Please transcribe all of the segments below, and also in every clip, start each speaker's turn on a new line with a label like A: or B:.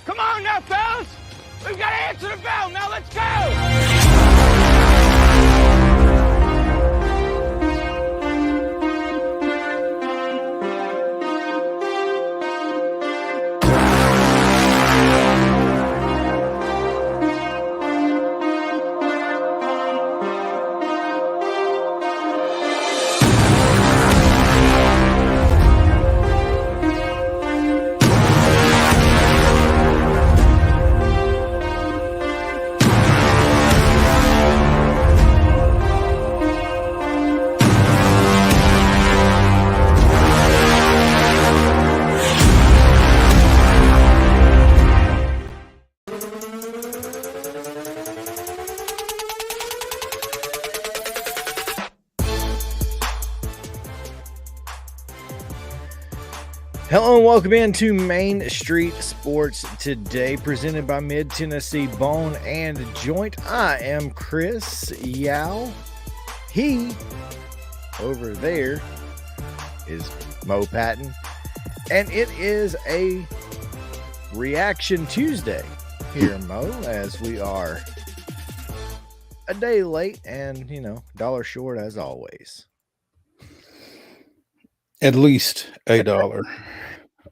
A: Come on now, fellas! We've got to answer the bell. Now let's go!
B: Hello and welcome into Main Street Sports today, presented by Mid Tennessee Bone and Joint. I am Chris Yao. He over there is Mo Patton, and it is a Reaction Tuesday here, Mo, as we are a day late and, dollar short as always.
C: At least $1,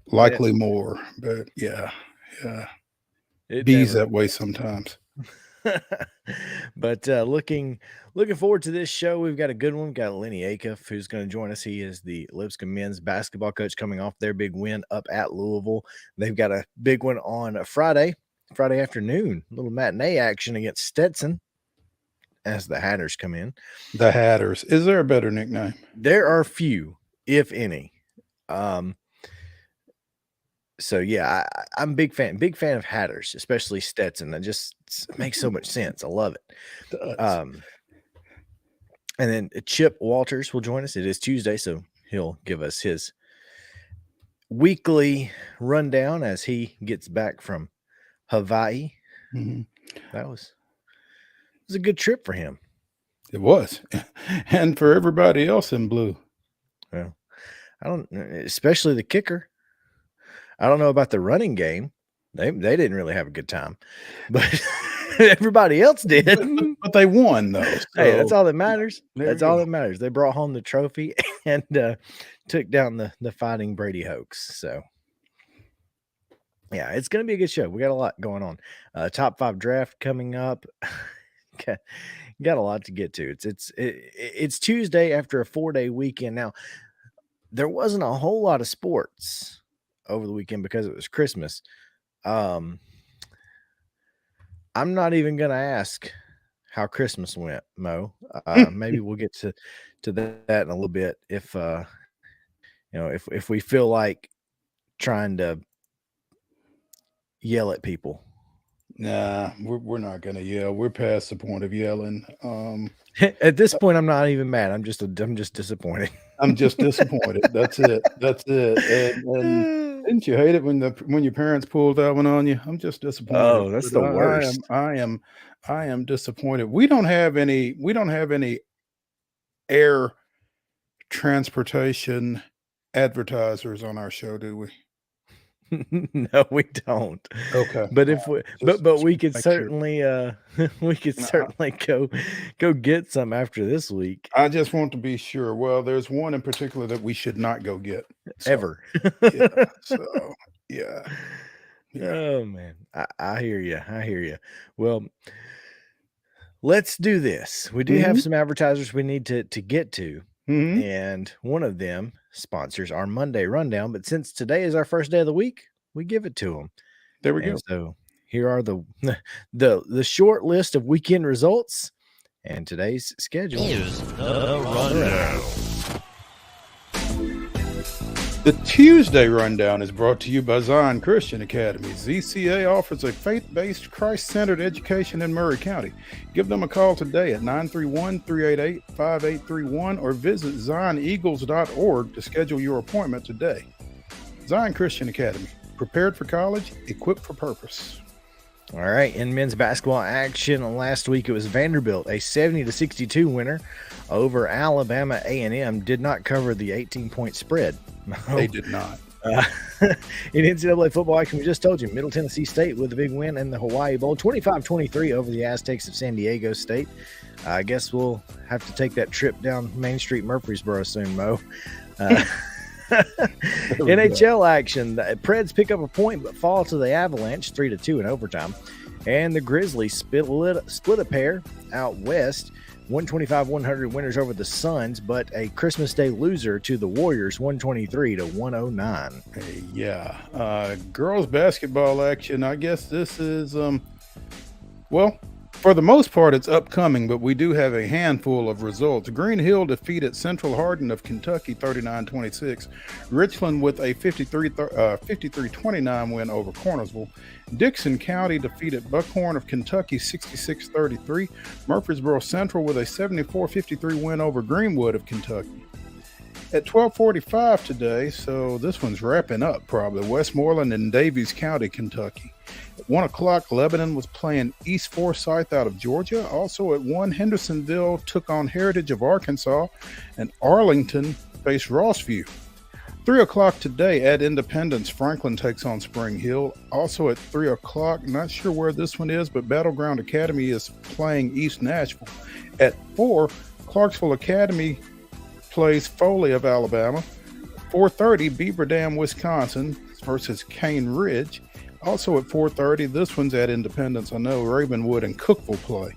C: likely more, but yeah,
B: It
C: bees
B: never-
C: that way sometimes.
B: But looking forward to this show. We've got a good one. We've got Lenny Acuff, who's going to join us. He is the Lipscomb men's basketball coach, coming off their big win up at Louisville. They've got a big one on Friday afternoon, a little matinee action against Stetson as the Hatters come in.
C: The Hatters. Is there a better nickname?
B: There are few, if any. So yeah, I'm a big fan of Hatters, especially Stetson. That just makes so much sense. I love it. And then Chip Walters will join us. It is Tuesday, so he'll give us his weekly rundown as he gets back from Hawaii.
C: Mm-hmm.
B: It was a good trip for him.
C: It was, and for everybody else in blue.
B: Well, especially the kicker. I don't know about the running game. They didn't really have a good time, but everybody else did.
C: But they won, though. So
B: Hey, that's all that matters.
C: That's all
B: that matters. They brought home the trophy and took down the Fighting Brady Hoax. So, yeah, it's going to be a good show. We got a lot going on. Top 5 draft coming up. Got a lot to get to. It's Tuesday after a 4-day weekend. Now, there wasn't a whole lot of sports over the weekend because it was Christmas. I'm not even going to ask how Christmas went, Mo. Maybe we'll get to that in a little bit if if we feel like trying to yell at people.
C: Nah, we're not gonna yell. We're past the point of yelling.
B: At this point, I'm not even mad. I'm just disappointed.
C: I'm just disappointed. That's it. And didn't you hate it when your parents pulled that one on you? I'm just disappointed.
B: Oh, that's the worst.
C: I am disappointed. We don't have any air transportation advertisers on our show, do we?
B: No, we don't.
C: Okay.
B: But if we but we could
C: make
B: certainly we could certainly go get some after this week.
C: I just want to be sure. Well, there's one in particular that we should not go get. So,
B: Ever.
C: yeah. So yeah.
B: Oh man, I hear you. I hear you. Well, let's do this. We do have
C: Mhm.
B: some advertisers we need to get to,
C: Mhm.
B: and one of them sponsors our Monday rundown. But since today is our first day of the week, we give it to them.
C: There we
B: And
C: go.
B: so here are the the short list of weekend results and today's schedule.
D: Here's the rundown.
C: The Tuesday rundown is brought to you by Zion Christian Academy. ZCA offers a faith-based, Christ-centered education in Murray County. Give them a call today at 931-388-5831 or visit zioneagles.org to schedule your appointment today. Zion Christian Academy, prepared for college, equipped for purpose.
B: All right, in men's basketball action last week, it was Vanderbilt, a 70-62 winner over Alabama A&M. Did not cover the 18-point spread.
C: They did not.
B: In NCAA football action, we just told you, Middle Tennessee State with a big win in the Hawaii Bowl, 25-23 over the Aztecs of San Diego State. I guess we'll have to take that trip down Main Street, Murfreesboro soon, Mo. NHL action. The Preds pick up a point but fall to the Avalanche 3-2 in overtime. And the Grizzlies split a pair out west. 125-100 winners over the Suns, but a Christmas Day loser to the Warriors, 123-109.
C: Girls basketball action. I guess this is, well, for the most part, it's upcoming, but we do have a handful of results. Green Hill defeated Central Hardin of Kentucky 39-26. Richland with a 53-29 win over Cornersville. Dixon County defeated Buckhorn of Kentucky 66-33. Murfreesboro Central with a 74-53 win over Greenwood of Kentucky. At 12:45 today, so this one's wrapping up probably, Westmoreland and Davies County, Kentucky. At 1 o'clock, Lebanon was playing East Forsyth out of Georgia. Also at 1, Hendersonville took on Heritage of Arkansas, and Arlington faced Rossview. 3 o'clock today at Independence, Franklin takes on Spring Hill. Also at 3 o'clock, not sure where this one is, but Battleground Academy is playing East Nashville. At 4, Clarksville Academy plays Foley of Alabama. 4:30, Beaver Dam, Wisconsin versus Cane Ridge. Also at 4:30, this one's at Independence. I know Ravenwood and Cookville play.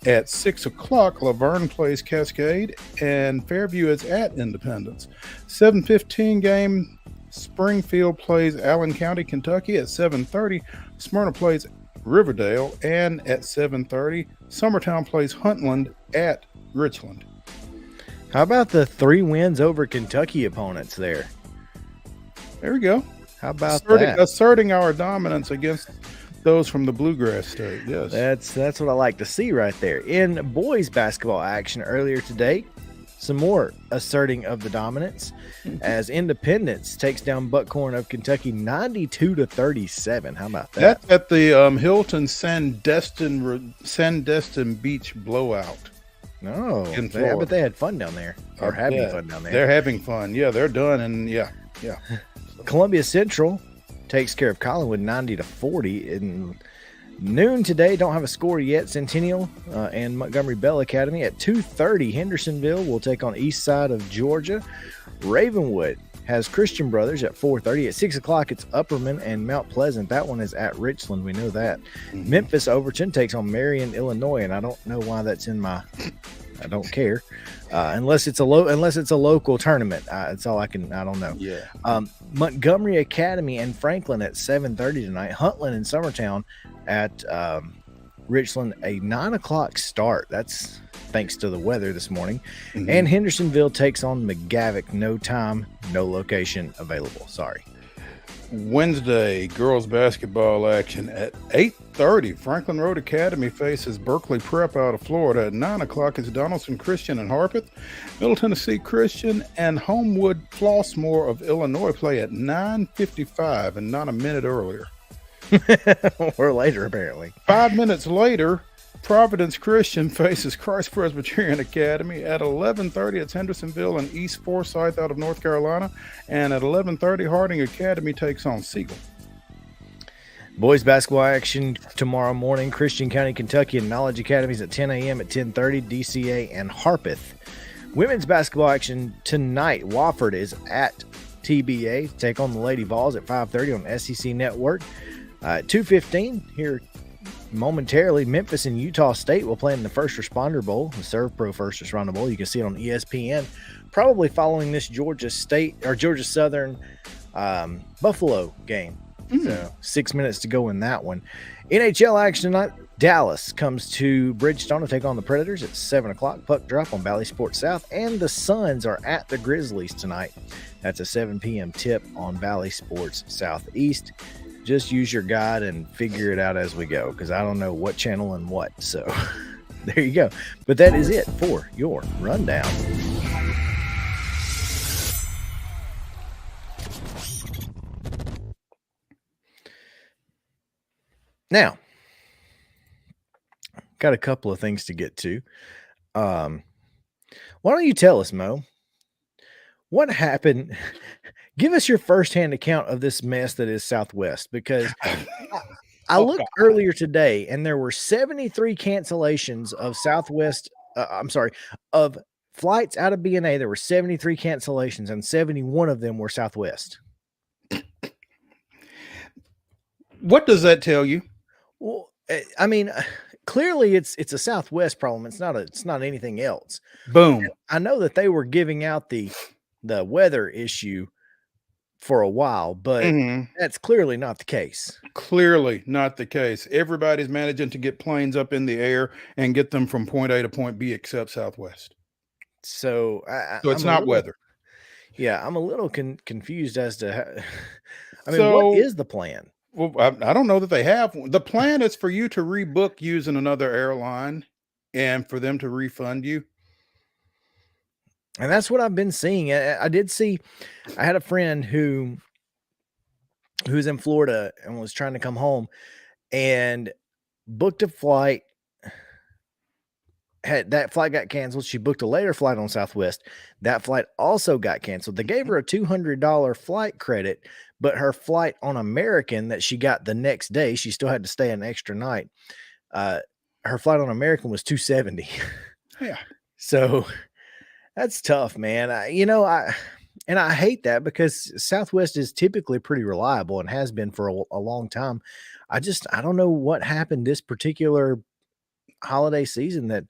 C: At 6 o'clock, Laverne plays Cascade, and Fairview is at Independence. 7:15 game, Springfield plays Allen County, Kentucky. At 7:30, Smyrna plays Riverdale, and at 7:30, Summertown plays Huntland at Richland.
B: How about the 3 wins over Kentucky opponents there?
C: There we go.
B: How about that?
C: Asserting our dominance against those from the Bluegrass State. Yes.
B: That's what I like to see right there. In boys basketball action earlier today, some more asserting of the dominance as Independence takes down Buckhorn of Kentucky 92-37. How about that?
C: That's at the Hilton Sandestin Beach blowout.
B: No,
C: in
B: I
C: Florida.
B: bet they had fun down there, or having fun down there.
C: They're having fun. Yeah, they're done, and yeah.
B: Columbia Central takes care of Collinwood 90-40. In noon today, don't have a score yet. Centennial and Montgomery Bell Academy at 2:30. Hendersonville will take on East Side of Georgia. Ravenwood has Christian Brothers at 4:30. At 6 o'clock, it's Upperman and Mount Pleasant. That one is at Richland. We know that.
C: Mm-hmm.
B: Memphis Overton takes on Marion, Illinois, and I don't know why that's in my. I don't care, unless it's a local tournament. That's all I don't know.
C: Yeah.
B: Montgomery Academy and Franklin at 7:30 tonight. Huntland and Summertown at Richland, a 9 o'clock start. That's thanks to the weather this morning.
C: Mm-hmm.
B: And Hendersonville takes on McGavock. No time, no location available. Sorry.
C: Wednesday, girls basketball action at 8:30. Franklin Road Academy faces Berkeley Prep out of Florida. At 9 o'clock, it's Donaldson Christian and Harpeth. Middle Tennessee Christian and Homewood Flossmoor of Illinois play at 9:55 and not a minute earlier.
B: Or later, apparently.
C: 5 minutes later, Providence Christian faces Christ Presbyterian Academy. At 11:30, it's Hendersonville and East Forsyth out of North Carolina. And at 11:30, Harding Academy takes on Siegel.
B: Boys basketball action tomorrow morning. Christian County, Kentucky and Knowledge Academies at 10 a.m. at 10:30. DCA and Harpeth. Women's basketball action tonight. Wofford is at TBA. Take on the Lady Vols at 5:30 on SEC Network. At 2:15 here momentarily, Memphis and Utah State will play in the First Responder Bowl, the ServPro First Responder Bowl. You can see it on ESPN. Probably following this Georgia Southern Buffalo game. So 6 minutes to go in that one. NHL action tonight. Dallas comes to Bridgestone to take on the Predators at 7 o'clock. Puck drop on Bally Sports South. And the Suns are at the Grizzlies tonight. That's a 7 p.m. tip on Bally Sports Southeast. Just use your guide and figure it out as we go, because I don't know what channel and what. So there you go. But that is it for your rundown. Now, got a couple of things to get to. Why don't you tell us, Mo, what happened? Give us your firsthand account of this mess that is Southwest, because I looked earlier today and there were 73 cancellations of Southwest. Of flights out of BNA. There were 73 cancellations and 71 of them were Southwest.
C: What does that tell you?
B: Well, I mean, clearly it's a Southwest problem. It's not anything else.
C: Boom.
B: I know that they were giving out the weather issue for a while, but that's clearly not the case.
C: Clearly not the case. Everybody's managing to get planes up in the air and get them from point A to point B except Southwest.
B: So
C: it's not weather.
B: Yeah, I'm a little confused as to how, what is the plan?
C: Well, I don't know that they have. The plan is for you to rebook using another airline and for them to refund you.
B: And that's what I've been seeing. I did see, I had a friend who's in Florida and was trying to come home and booked a flight. That flight got canceled. She booked a later flight on Southwest. That flight also got canceled. They gave her a $200 flight credit, but her flight on American that she got the next day, she still had to stay an extra night. Her flight on American was $270.
C: Yeah.
B: So that's tough, man. I hate that because Southwest is typically pretty reliable and has been for a long time. I don't know what happened this particular holiday season that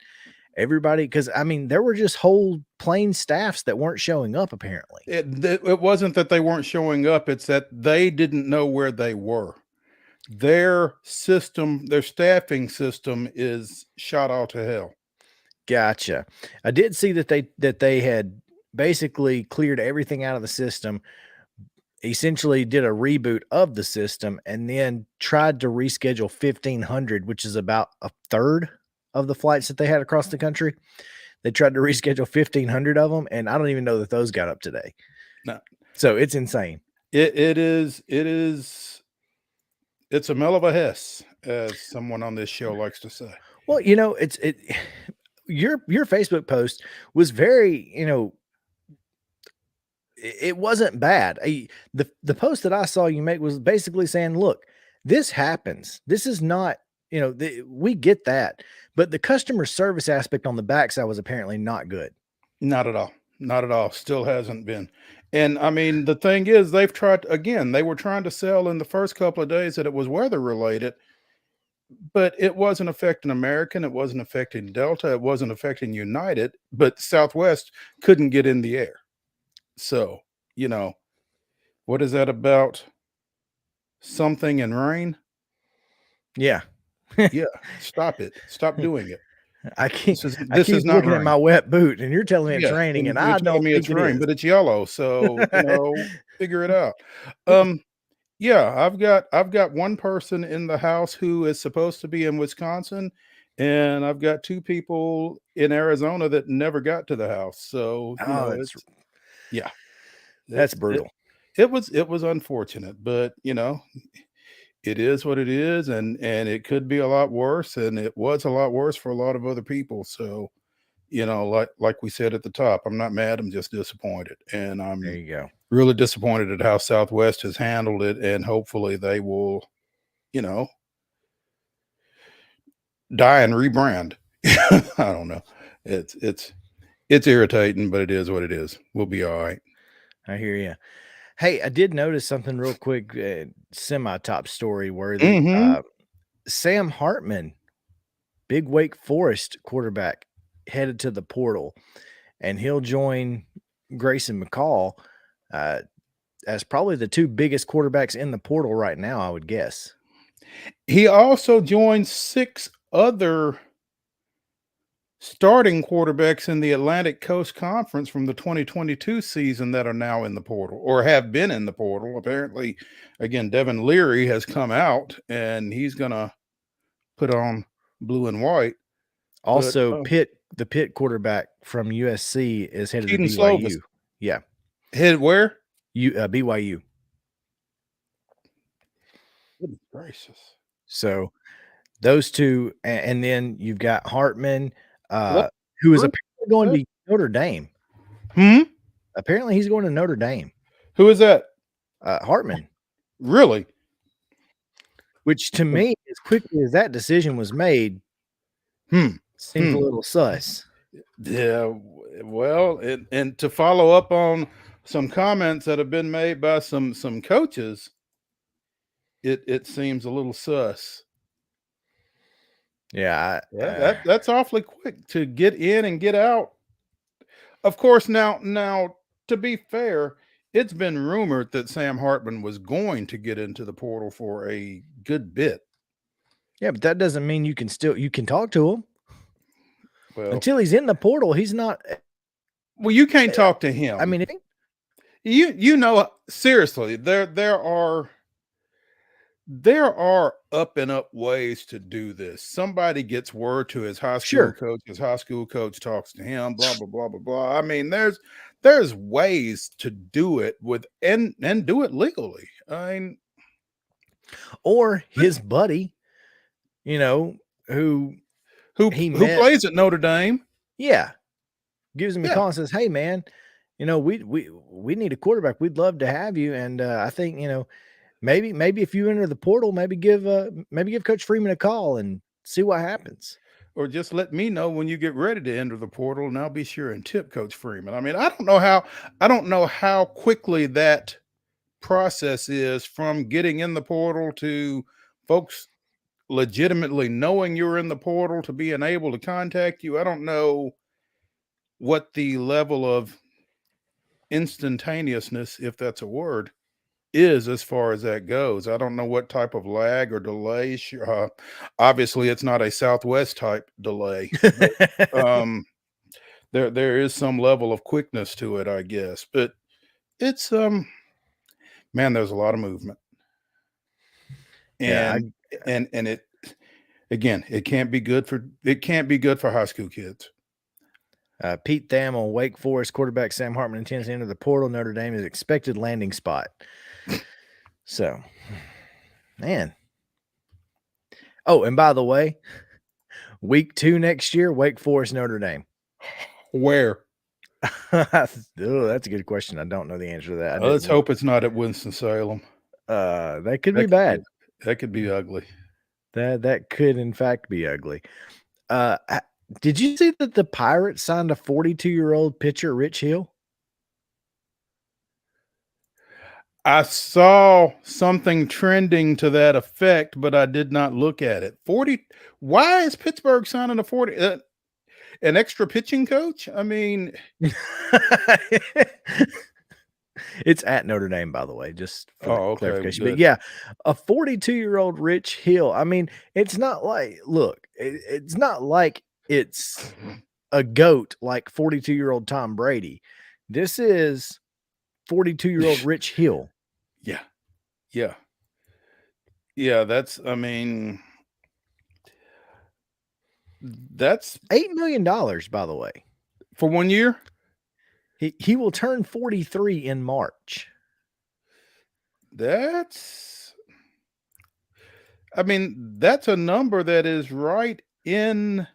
B: everybody, because there were just whole plane staffs that weren't showing up. Apparently
C: it wasn't that they weren't showing up, it's that they didn't know where they were. Their staffing system is shot out to hell.
B: Gotcha. I did see that they had basically cleared everything out of the system, essentially did a reboot of the system, and then tried to reschedule 1,500, which is about a third of the flights that they had across the country. They tried to reschedule 1,500 of them, and I don't even know that those got up today.
C: No.
B: So it's insane.
C: It's a mill of a hiss, as someone on this show likes to say.
B: Well, your Facebook post was very, it wasn't bad. The post that I saw you make was basically saying, look, this happens. This is not, we get that, but the customer service aspect on the backside was apparently not good.
C: Not at all. Not at all. Still hasn't been. And the thing is, they were trying to sell in the first couple of days that it was weather related, but it wasn't affecting American. It wasn't affecting Delta. It wasn't affecting United, but Southwest couldn't get in the air. So, what is that about? Something in rain?
B: Yeah.
C: Yeah. Stop it. Stop doing it.
B: I keep
C: This is not
B: looking
C: rain.
B: at my wet boot, and you're telling me it's raining, and I don't think
C: it's rain, but it's yellow. So figure it out. Yeah, I've got one person in the house who is supposed to be in Wisconsin, and I've got two people in Arizona that never got to the house. So
B: that's brutal.
C: It was unfortunate, but it is what it is, and it could be a lot worse, and it was a lot worse for a lot of other people. So, like we said at the top, I'm not mad, I'm just disappointed. And I'm
B: there you go.
C: Really disappointed at how Southwest has handled it, and hopefully they will, die and rebrand. I don't know. It's irritating, but it is what it is. We'll be all right.
B: I hear you. Hey, I did notice something real quick, semi-top story worthy.
C: Mm-hmm.
B: Sam Hartman, big Wake Forest quarterback, headed to the portal, and he'll join Grayson McCall as probably the two biggest quarterbacks in the portal right now, I would guess.
C: He also joined 6 other starting quarterbacks in the Atlantic Coast Conference from the 2022 season that are now in the portal or have been in the portal. Apparently, again, Devin Leary has come out and he's going to put on blue and white.
B: Also, the Pitt quarterback from USC is headed to
C: Keaton Slovis.
B: BYU. Yeah,
C: Head where?
B: BYU.
C: Goodness gracious.
B: So those two, and then you've got Hartman,
C: What?
B: who is apparently going to Notre Dame. Apparently, he's going to Notre Dame.
C: Who is that?
B: Hartman.
C: Really?
B: Which to me, as quickly as that decision was made, seems a little sus.
C: Yeah. Well, and to follow up on some comments that have been made by some coaches, it seems a little sus.
B: Yeah,
C: that's awfully quick to get in and get out. Of course, now to be fair, it's been rumored that Sam Hartman was going to get into the portal for a good bit.
B: Yeah, but that doesn't mean you can talk to him.
C: Well,
B: until he's in the portal, he's not.
C: Well, you can't talk to him.
B: I mean,
C: you know, seriously, there are up and up ways to do this. Somebody gets word to his high school coach. His high school coach talks to him. Blah blah blah blah blah. I mean, there's ways to do it with and do it legally. I mean,
B: or his buddy, you know, who
C: plays at Notre Dame.
B: Yeah, gives him a call and says, "Hey, man, you know, we need a quarterback. We'd love to have you, and I think, you know, maybe if you enter the portal, maybe give Coach Freeman a call and see what happens."
C: Or just let me know when you get ready to enter the portal, and I'll be sure and tip Coach Freeman. I mean, I don't know how quickly that process is from getting in the portal to folks legitimately knowing you're in the portal to being able to contact you. I don't know what the level of instantaneousness, if that's a word, is as far as that goes. I don't know what type of lag or delay. Obviously, it's not a Southwest type delay. But, there is some level of quickness to it, I guess. But it's man, there's a lot of movement, and it again, it can't be good for high school kids.
B: Pete Thamel, Wake Forest quarterback Sam Hartman intends to enter the portal. Notre Dame is expected landing spot. So, man. Oh, and by the way, week 2 next year, Wake Forest, Notre Dame.
C: Where?
B: Oh, that's a good question. I don't know the answer to that.
C: Let's hope it's not at Winston-Salem.
B: That could be bad.
C: That could be ugly.
B: That could, in fact, be ugly. Did you see that the Pirates signed a 42-year-old pitcher, Rich Hill?
C: I saw something trending to that effect, but I did not look at it. 40. Why is Pittsburgh signing a 40? An extra pitching coach? I mean,
B: it's at Notre Dame, by the way, just for clarification.
C: Good.
B: But yeah, a 42-year-old Rich Hill. I mean, it's not like, look, it's not like it's a GOAT like 42-year-old Tom Brady. This is 42-year-old Rich Hill.
C: Yeah. That's $8
B: million, by the way,
C: for 1 year.
B: He will turn 43 in March.
C: That's a number that is right in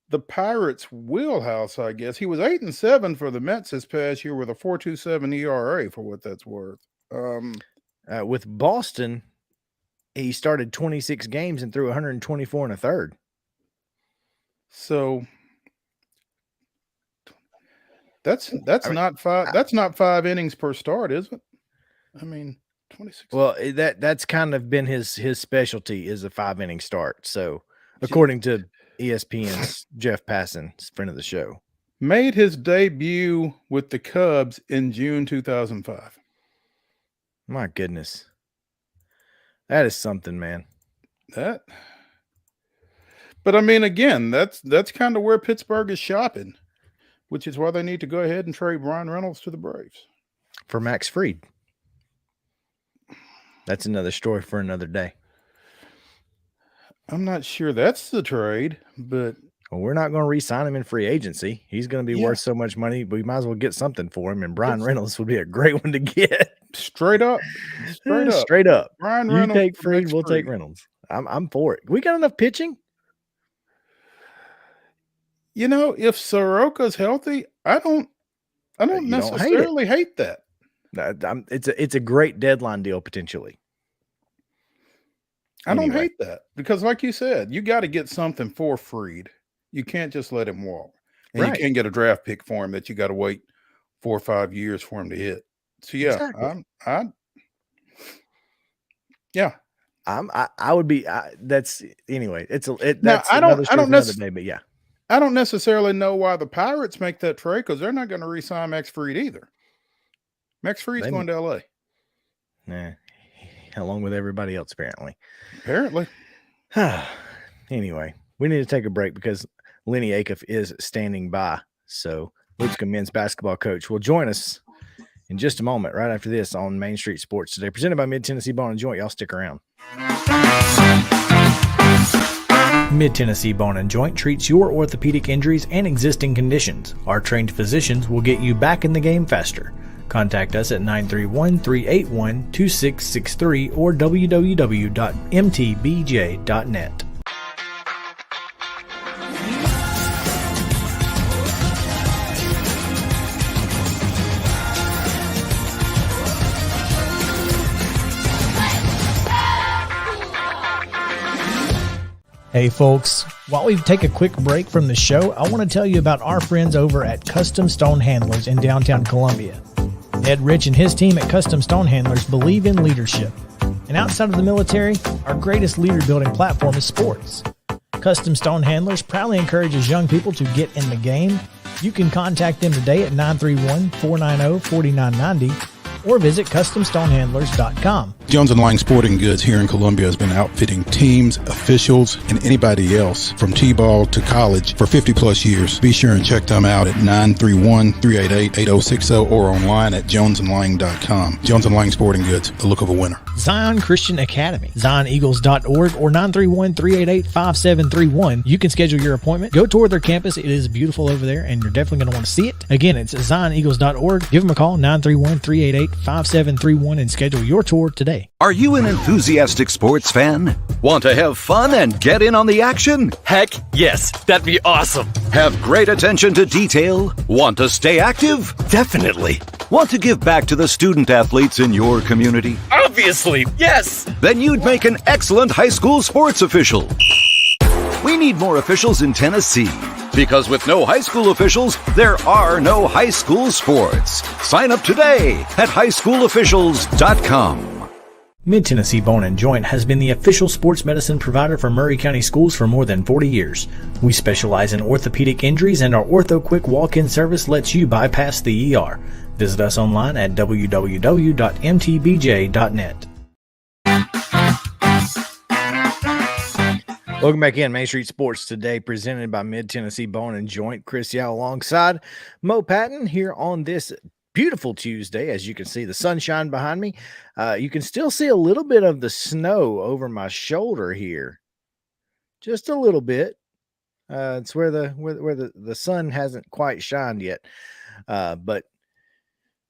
C: the Pirates' wheelhouse, I guess. He was 8-7 for the Mets this past year with a 4.27 ERA, for what that's worth.
B: With Boston, he started 26 games and threw 124 1/3.
C: So that's not 5 innings per start, is it? I mean, 26.
B: Well, that's kind of been his specialty is a 5-inning start. So, according to ESPN's Jeff Passan, friend of the show,
C: made his debut with the Cubs in June 2005.
B: My goodness, that is something, man.
C: But I mean, again, that's kind of where Pittsburgh is shopping, which is why they need to go ahead and trade Brian Reynolds to the Braves
B: for Max Fried. That's another story for another day.
C: I'm not sure that's the trade, but
B: we're not going to re-sign him in free agency. He's going to be worth so much money, but we might as well get something for him. And Brian Reynolds would be a great one to get.
C: Straight up.
B: Brian Reynolds. You take Fried, we'll take Reynolds. I'm for it. We got enough pitching.
C: You know, if Soroka's healthy, I don't necessarily hate that.
B: It's a great deadline deal potentially.
C: I don't hate that because, like you said, you got to get something for Fried. You can't just let him walk, and you can't get a draft pick for him that you got to wait 4 or 5 years for him to hit. So yeah,
B: exactly. I would be. That's anyway. That's
C: I don't necessarily know why the Pirates make that trade because they're not going to re-sign Max Fried either. Max Fried's going to LA.
B: Nah, along with everybody else, apparently. Anyway, we need to take a break because Lenny Acuff is standing by. So Lipscomb men's basketball coach will join us in just a moment, right after this on Main Street Sports Today, presented by Mid-Tennessee Bone and Joint. Y'all stick around. Mid-Tennessee Bone and Joint treats your orthopedic injuries and existing conditions. Our trained physicians will get you back in the game faster. Contact us at 931-381-2663 or www.mtbj.net.
E: Hey folks, while we take a quick break from the show, I want to tell you about our friends over at Custom Stone Handlers in downtown Columbia. Ed Rich and his team at Custom Stone Handlers believe in leadership. And outside of the military, our greatest leader building platform is sports. Custom Stone Handlers proudly encourages young people to get in the game. You can contact them today at 931-490-4990 or visit CustomStonehandlers.com.
C: Jones & Lang Sporting Goods here in Columbia has been outfitting teams, officials, and anybody else from T-ball to college for 50-plus years. Be sure and check them out at 931-388-8060 or online at JonesandLang.com. Jones & Lang Sporting Goods, the look of a winner.
E: Zion Christian Academy, ZionEagles.org or 931-388-5731. You can schedule your appointment. Go tour their campus. It is beautiful over there, and you're definitely going to want to see it. Again, it's ZionEagles.org. Give them a call, 931-388-5731, and schedule your tour today.
F: Are you an enthusiastic sports fan? Want to have fun and get in on the action?
D: Heck, yes, that'd be awesome.
F: Have great attention to detail? Want to stay active?
D: Definitely.
F: Want to give back to the student athletes in your community?
D: Obviously, yes.
F: Then you'd make an excellent high school sports official. We need more officials in Tennessee. Because with no high school officials, there are no high school sports. Sign up today at highschoolofficials.com.
E: Mid-Tennessee Bone and Joint has been the official sports medicine provider for Maury County Schools for more than 40 years. We specialize in orthopedic injuries, and our Ortho Quick walk-in service lets you bypass the ER. Visit us online at www.mtbj.net.
B: Welcome back in Main Street Sports Today, presented by Mid-Tennessee Bone and Joint. Chris Yao alongside Mo Patton here on this beautiful Tuesday. As you can see, the sunshine behind me. You can still see a little bit of the snow over my shoulder here, just a little bit. It's where the sun hasn't quite shined yet, but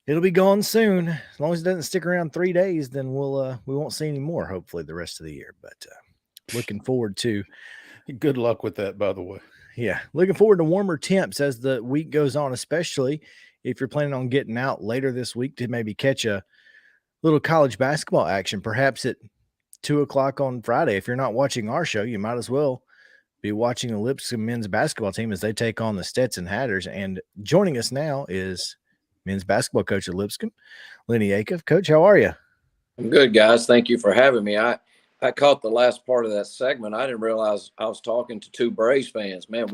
B: it'll be gone soon. As long as it doesn't stick around 3 days, then we won't see any more. Hopefully, the rest of the year. But looking forward to.
C: Good luck with that, by the way.
B: Yeah, looking forward to warmer temps as the week goes on, especially if you're planning on getting out later this week to maybe catch a little college basketball action, perhaps at 2:00 on Friday. If you're not watching our show, you might as well be watching the Lipscomb men's basketball team as they take on the Stetson Hatters. And joining us now is men's basketball coach at Lipscomb, Lenny Acuff. Coach, how are you?
G: I'm good, guys. Thank you for having me. I caught the last part of that segment. I didn't realize I was talking to two Braves fans. Man,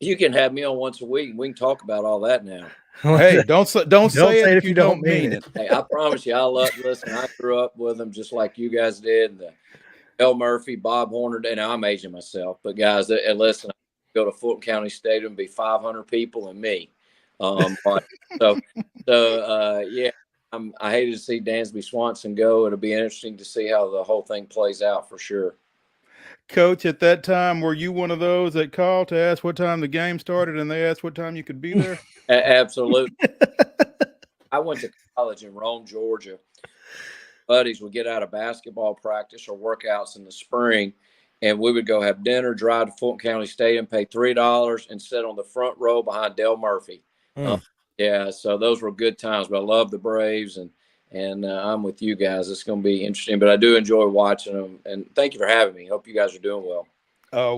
G: you can have me on once a week, and we can talk about all that now.
C: Hey, don't say it if you don't mean it.
G: Hey, I promise you, listen, I grew up with them just like you guys did. Del Murphy, Bob Horner, and I'm aging myself. But, guys, listen, I go to Fulton County Stadium, be 500 people and me. Yeah, I hated to see Dansby Swanson go. It'll be interesting to see how the whole thing plays out for sure.
C: Coach, at that time, were you one of those that called to ask what time the game started and they asked what time you could be there?
G: Absolutely. I went to college in Rome, Georgia. Buddies would get out of basketball practice or workouts in the spring, and we would go have dinner, drive to Fulton County Stadium, pay $3, and sit on the front row behind Del Murphy. Yeah, so those were good times. But I love the Braves, and I'm with you guys. It's going to be interesting, but I do enjoy watching them. And thank you for having me. Hope you guys are doing well.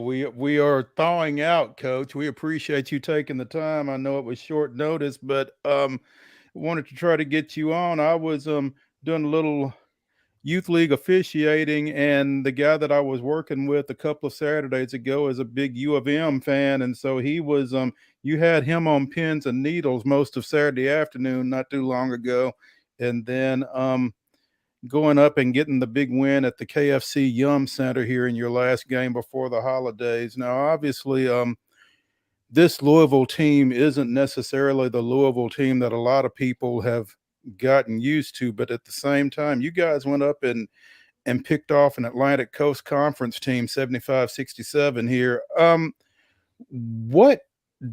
C: We are thawing out, Coach. We appreciate you taking the time. I know it was short notice, but wanted to try to get you on. I was doing a little youth league officiating, and the guy that I was working with a couple of Saturdays ago is a big U of M fan, and so he was you had him on pins and needles most of Saturday afternoon not too long ago, and then going up and getting the big win at the KFC Yum Center here in your last game before the holidays. Now, obviously, this Louisville team isn't necessarily the Louisville team that a lot of people have gotten used to, but at the same time, you guys went up and picked off an Atlantic Coast Conference team 75-67 here. What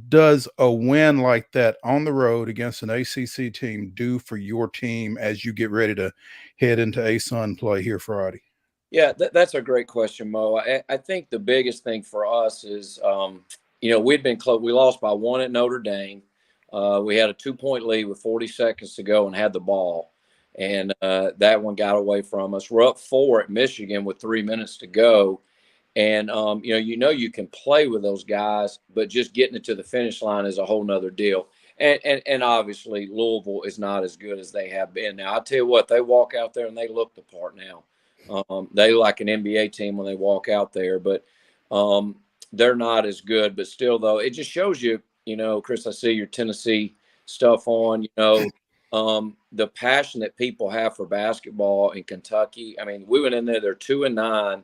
C: does a win like that on the road against an ACC team do for your team as you get ready to head into ASUN play here Friday?
G: Yeah, that's a great question, Mo. I think the biggest thing for us is, we'd been close. We lost by 1 at Notre Dame. We had a 2-point lead with 40 seconds to go and had the ball, and that one got away from us. We're up 4 at Michigan with 3 minutes to go, and you can play with those guys, but just getting it to the finish line is a whole nother deal. And obviously Louisville is not as good as they have been. Now, I'll tell you what, they walk out there and they look the part now. They look like an NBA team when they walk out there, but they're not as good. But still, though, it just shows you, Chris, I see your Tennessee stuff on, the passion that people have for basketball in Kentucky. I mean, we went in there, they're 2-9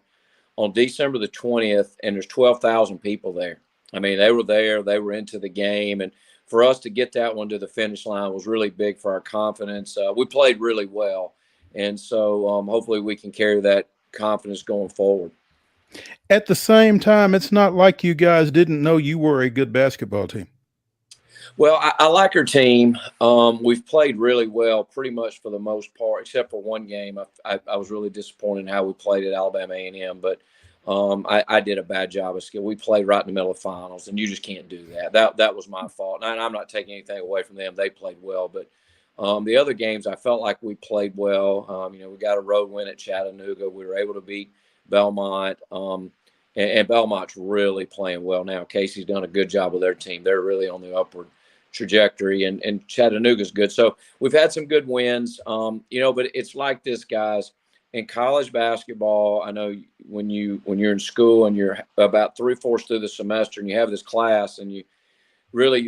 G: on December the 20th, and there's 12,000 people there. I mean, they were there, they were into the game. And for us to get that one to the finish line was really big for our confidence. We played really well. And so hopefully we can carry that confidence going forward.
C: At the same time, it's not like you guys didn't know you were a good basketball team.
G: Well, I like our team. We've played really well pretty much for the most part, except for one game. I was really disappointed in how we played at Alabama A&M, but I did a bad job of skill. We played right in the middle of finals, and you just can't do that. That was my fault. And I'm not taking anything away from them. They played well, but the other games I felt like we played well. We got a road win at Chattanooga. We were able to beat Belmont, and Belmont's really playing well now. Casey's done a good job with their team. They're really on the upward trajectory, and Chattanooga's good. So we've had some good wins, but it's like this, guys. In college basketball, I know when you're in school and you're about 3/4 through the semester and you have this class and you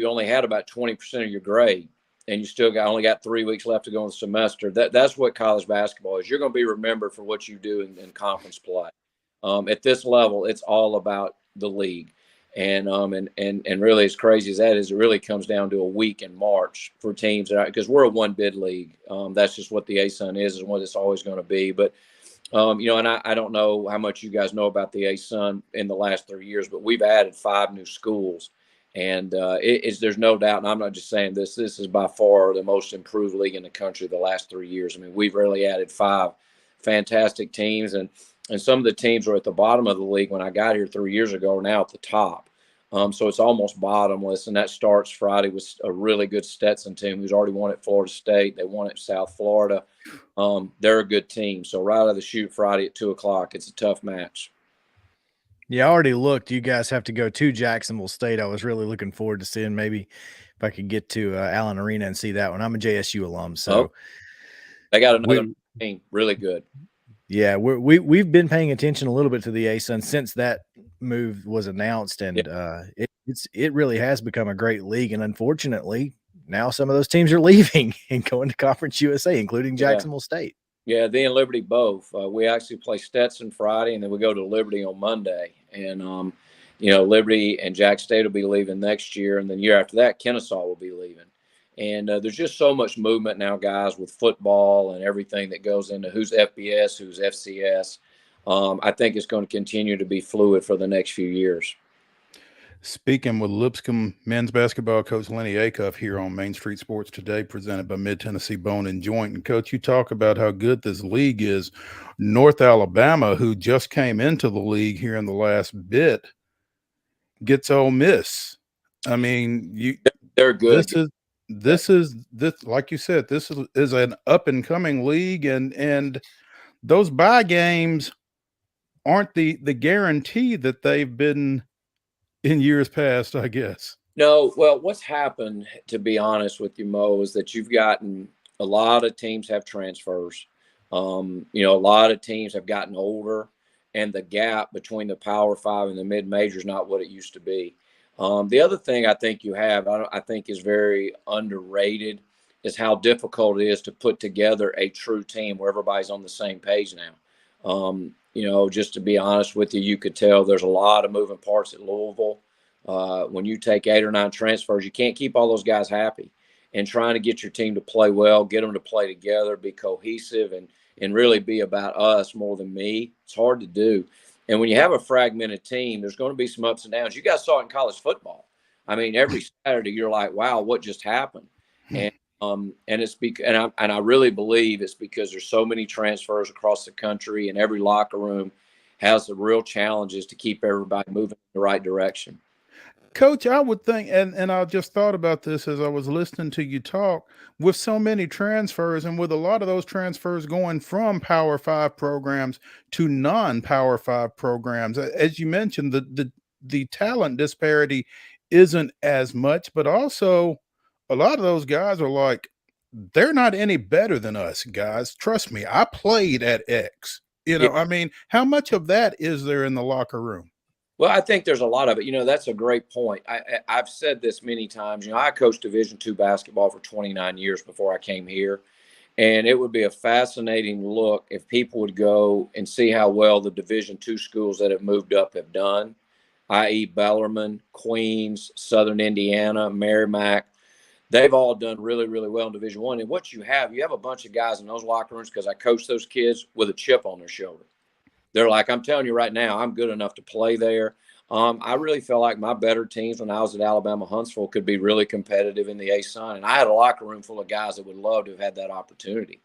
G: only had about 20% of your grade, and you still only got 3 weeks left to go in the semester. That's what college basketball is. You're going to be remembered for what you do in conference play. At this level, it's all about the league. And really, as crazy as that is, it really comes down to a week in March for teams, because we're a one-bid league. That's just what the ASUN is and what it's always going to be. But and I don't know how much you guys know about the ASUN in the last 3 years, but we've added 5 new schools, and there's no doubt. And I'm not just saying this. This is by far the most improved league in the country the last 3 years. I mean, we've really added 5 fantastic teams, and some of the teams were at the bottom of the league when I got here 3 years ago are now at the top. So it's almost bottomless, and that starts Friday with a really good Stetson team who's already won at Florida State. They won at South Florida. They're a good team. So right out of the chute Friday at 2 o'clock, it's a tough match.
B: Yeah, I already looked. You guys have to go to Jacksonville State. I was really looking forward to seeing maybe if I could get to Allen Arena and see that one. I'm a JSU alum, so
G: they got another team really good.
B: Yeah, we've been paying attention a little bit to the ASUN since that move was announced, and it really has become a great league. And unfortunately, now some of those teams are leaving and going to Conference USA, including Jacksonville State.
G: Yeah, they and Liberty both. We actually play Stetson Friday, and then we go to Liberty on Monday. And Liberty and Jack State will be leaving next year, and then the year after that, Kennesaw will be leaving. And there's just so much movement now, guys, with football and everything that goes into who's FBS, who's FCS. I think it's going to continue to be fluid for the next few years.
C: Speaking with Lipscomb men's basketball coach Lenny Acuff here on Main Street Sports Today, presented by Mid-Tennessee Bone and Joint. And, Coach, you talk about how good this league is. North Alabama, who just came into the league here in the last bit, gets Ole Miss. I mean,
G: they're good.
C: This is like you said, this is an up and coming league, and those bye games aren't the guarantee that they've been in years past, I guess.
G: No, well, what's happened, to be honest with you, Mo, is that you've gotten a lot of teams have transfers. A lot of teams have gotten older, and the gap between the Power Five and the mid-major is not what it used to be. The other thing I think you have, I think is very underrated, is how difficult it is to put together a true team where everybody's on the same page now. Just to be honest with you, you could tell there's a lot of moving parts at Louisville. When you take 8 or 9 transfers, you can't keep all those guys happy. And trying to get your team to play well, get them to play together, be cohesive, and really be about us more than me, it's hard to do. And when you have a fragmented team, there's going to be some ups and downs. You guys saw it in college football. I mean, every Saturday you're like, wow, what just happened? And it's because, and I really believe it's because there's so many transfers across the country, and every locker room has the real challenges to keep everybody moving in the right direction.
C: Coach, I would think, and I just thought about this as I was listening to you talk, with so many transfers and with a lot of those transfers going from Power 5 programs to non-Power 5 programs, as you mentioned, the talent disparity isn't as much, but also a lot of those guys are like, they're not any better than us, guys. Trust me, I played at X. I mean, how much of that is there in the locker room?
G: Well, I think there's a lot of it. That's a great point. I've said this many times. I coached Division II basketball for 29 years before I came here. And it would be a fascinating look if people would go and see how well the Division II schools that have moved up have done, i.e. Bellarmine, Queens, Southern Indiana, Merrimack. They've all done really, really well in Division I. And what you have a bunch of guys in those locker rooms, because I coach those kids, with a chip on their shoulder. They're like, I'm telling you right now, I'm good enough to play there. I really felt like my better teams when I was at Alabama Huntsville could be really competitive in the ASUN. And I had a locker room full of guys that would love to have had that opportunity.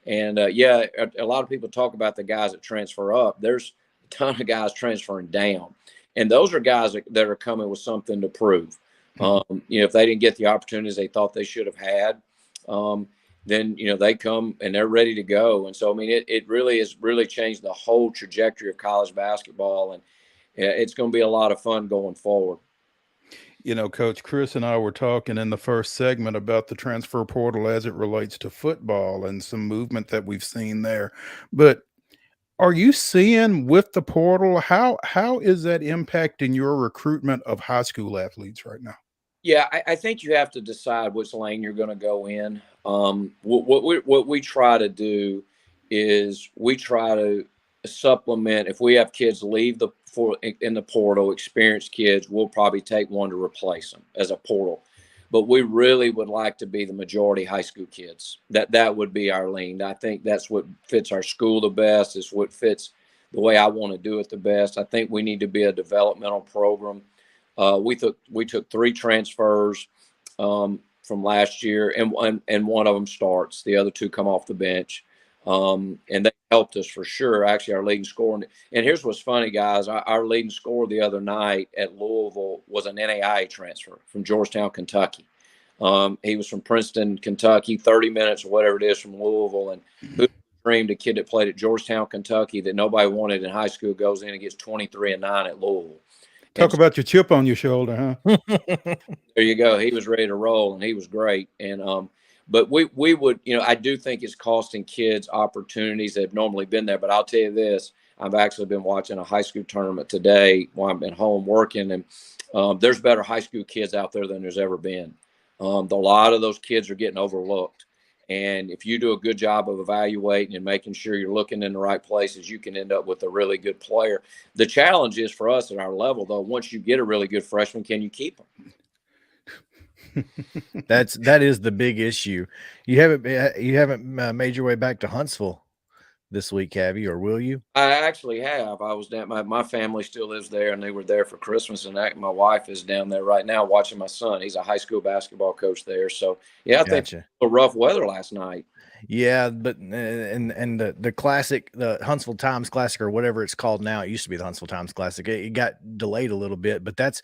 G: And, a lot of people talk about the guys that transfer up. There's a ton of guys transferring down. And those are guys that are coming with something to prove. If they didn't get the opportunities they thought they should have had, then, they come and they're ready to go. And so, I mean, it really has really changed the whole trajectory of college basketball. And it's going to be a lot of fun going forward.
C: Coach, Chris and I were talking in the first segment about the transfer portal as it relates to football and some movement that we've seen there. But are you seeing with the portal, how is that impacting your recruitment of high school athletes right now?
G: Yeah, I think you have to decide which lane you're going to go in. What we try to do is we try to supplement. If we have kids leave in the portal, experienced kids, we'll probably take one to replace them as a portal. But we really would like to be the majority high school kids. That would be our lean. I think that's what fits our school the best. It's what fits the way I want to do it the best. I think we need to be a developmental program. We took 3 transfers from last year, and one of them starts. The other 2 come off the bench, and they helped us for sure. Actually, our leading scorer. And here's what's funny, guys. Our leading scorer the other night at Louisville was an NAIA transfer from Georgetown, Kentucky. He was from Princeton, Kentucky, 30 minutes or whatever it is from Louisville. And who dreamed a kid that played at Georgetown, Kentucky that nobody wanted in high school goes in and gets 23 and 9 at Louisville.
C: Talk about your chip on your shoulder, huh?
G: There you go. He was ready to roll, and he was great. And but we would, I do think it's costing kids opportunities that have normally been there. But I'll tell you this: I've actually been watching a high school tournament today while I'm at home working, and there's better high school kids out there than there's ever been. A lot of those kids are getting overlooked. And if you do a good job of evaluating and making sure you're looking in the right places, you can end up with a really good player. The challenge is for us at our level, though, once you get a really good freshman, can you keep them?
B: That is the big issue. You haven't made your way back to Huntsville this week, have you, or will you?
G: I actually have. I was down. My family still lives there, and they were there for Christmas. And my wife is down there right now watching my son. He's a high school basketball coach there. So yeah, I think the rough weather last night.
B: Yeah, but and the classic, the Huntsville Times Classic or whatever it's called now. It used to be the Huntsville Times Classic. It got delayed a little bit, but that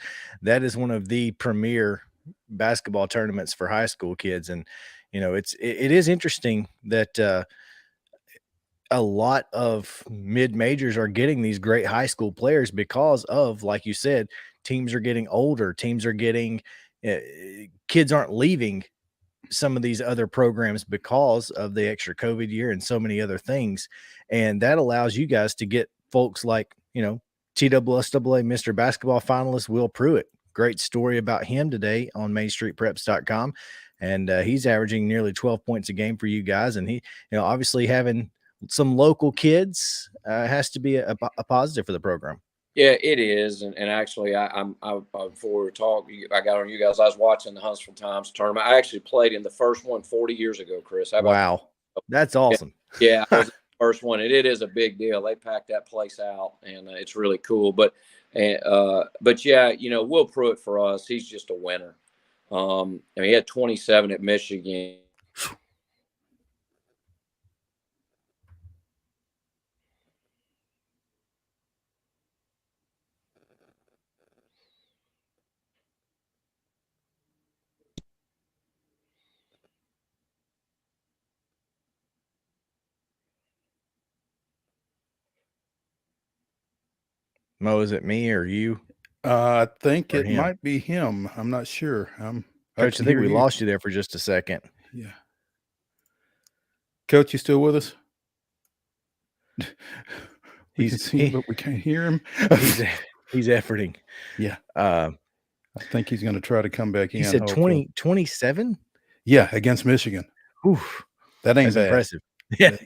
B: is one of the premier basketball tournaments for high school kids, and it is interesting that a lot of mid-majors are getting these great high school players because of, like you said, teams are getting older. Teams are getting kids aren't leaving some of these other programs because of the extra COVID year and so many other things. And that allows you guys to get folks like, TWSAA Mr. Basketball finalist Will Pruitt. Great story about him today on MainStreetPreps.com. And he's averaging nearly 12 points a game for you guys. And he, obviously having some local kids has to be a positive for the program.
G: Yeah, it is. And actually, I'm before we talk, I got on you guys. I was watching the Huntsville Times tournament. I actually played in the first one 40 years ago, Chris.
B: Wow. That's awesome.
G: Yeah, I was the first one. And it is a big deal. They packed that place out, and it's really cool. But yeah, Will Pruitt for us, he's just a winner. He had 27 at Michigan.
B: Mo, is it me or you?
C: I think it might be him. I'm not sure.
B: Coach, I think we lost you there for just a second.
C: Yeah. Coach, you still with us? We can see him, but we can't hear him.
B: He's efforting.
C: Yeah. I think he's going to try to come back in.
B: He said 27?
C: Yeah, against Michigan.
B: Oof.
C: That ain't bad.
B: Impressive. Yeah,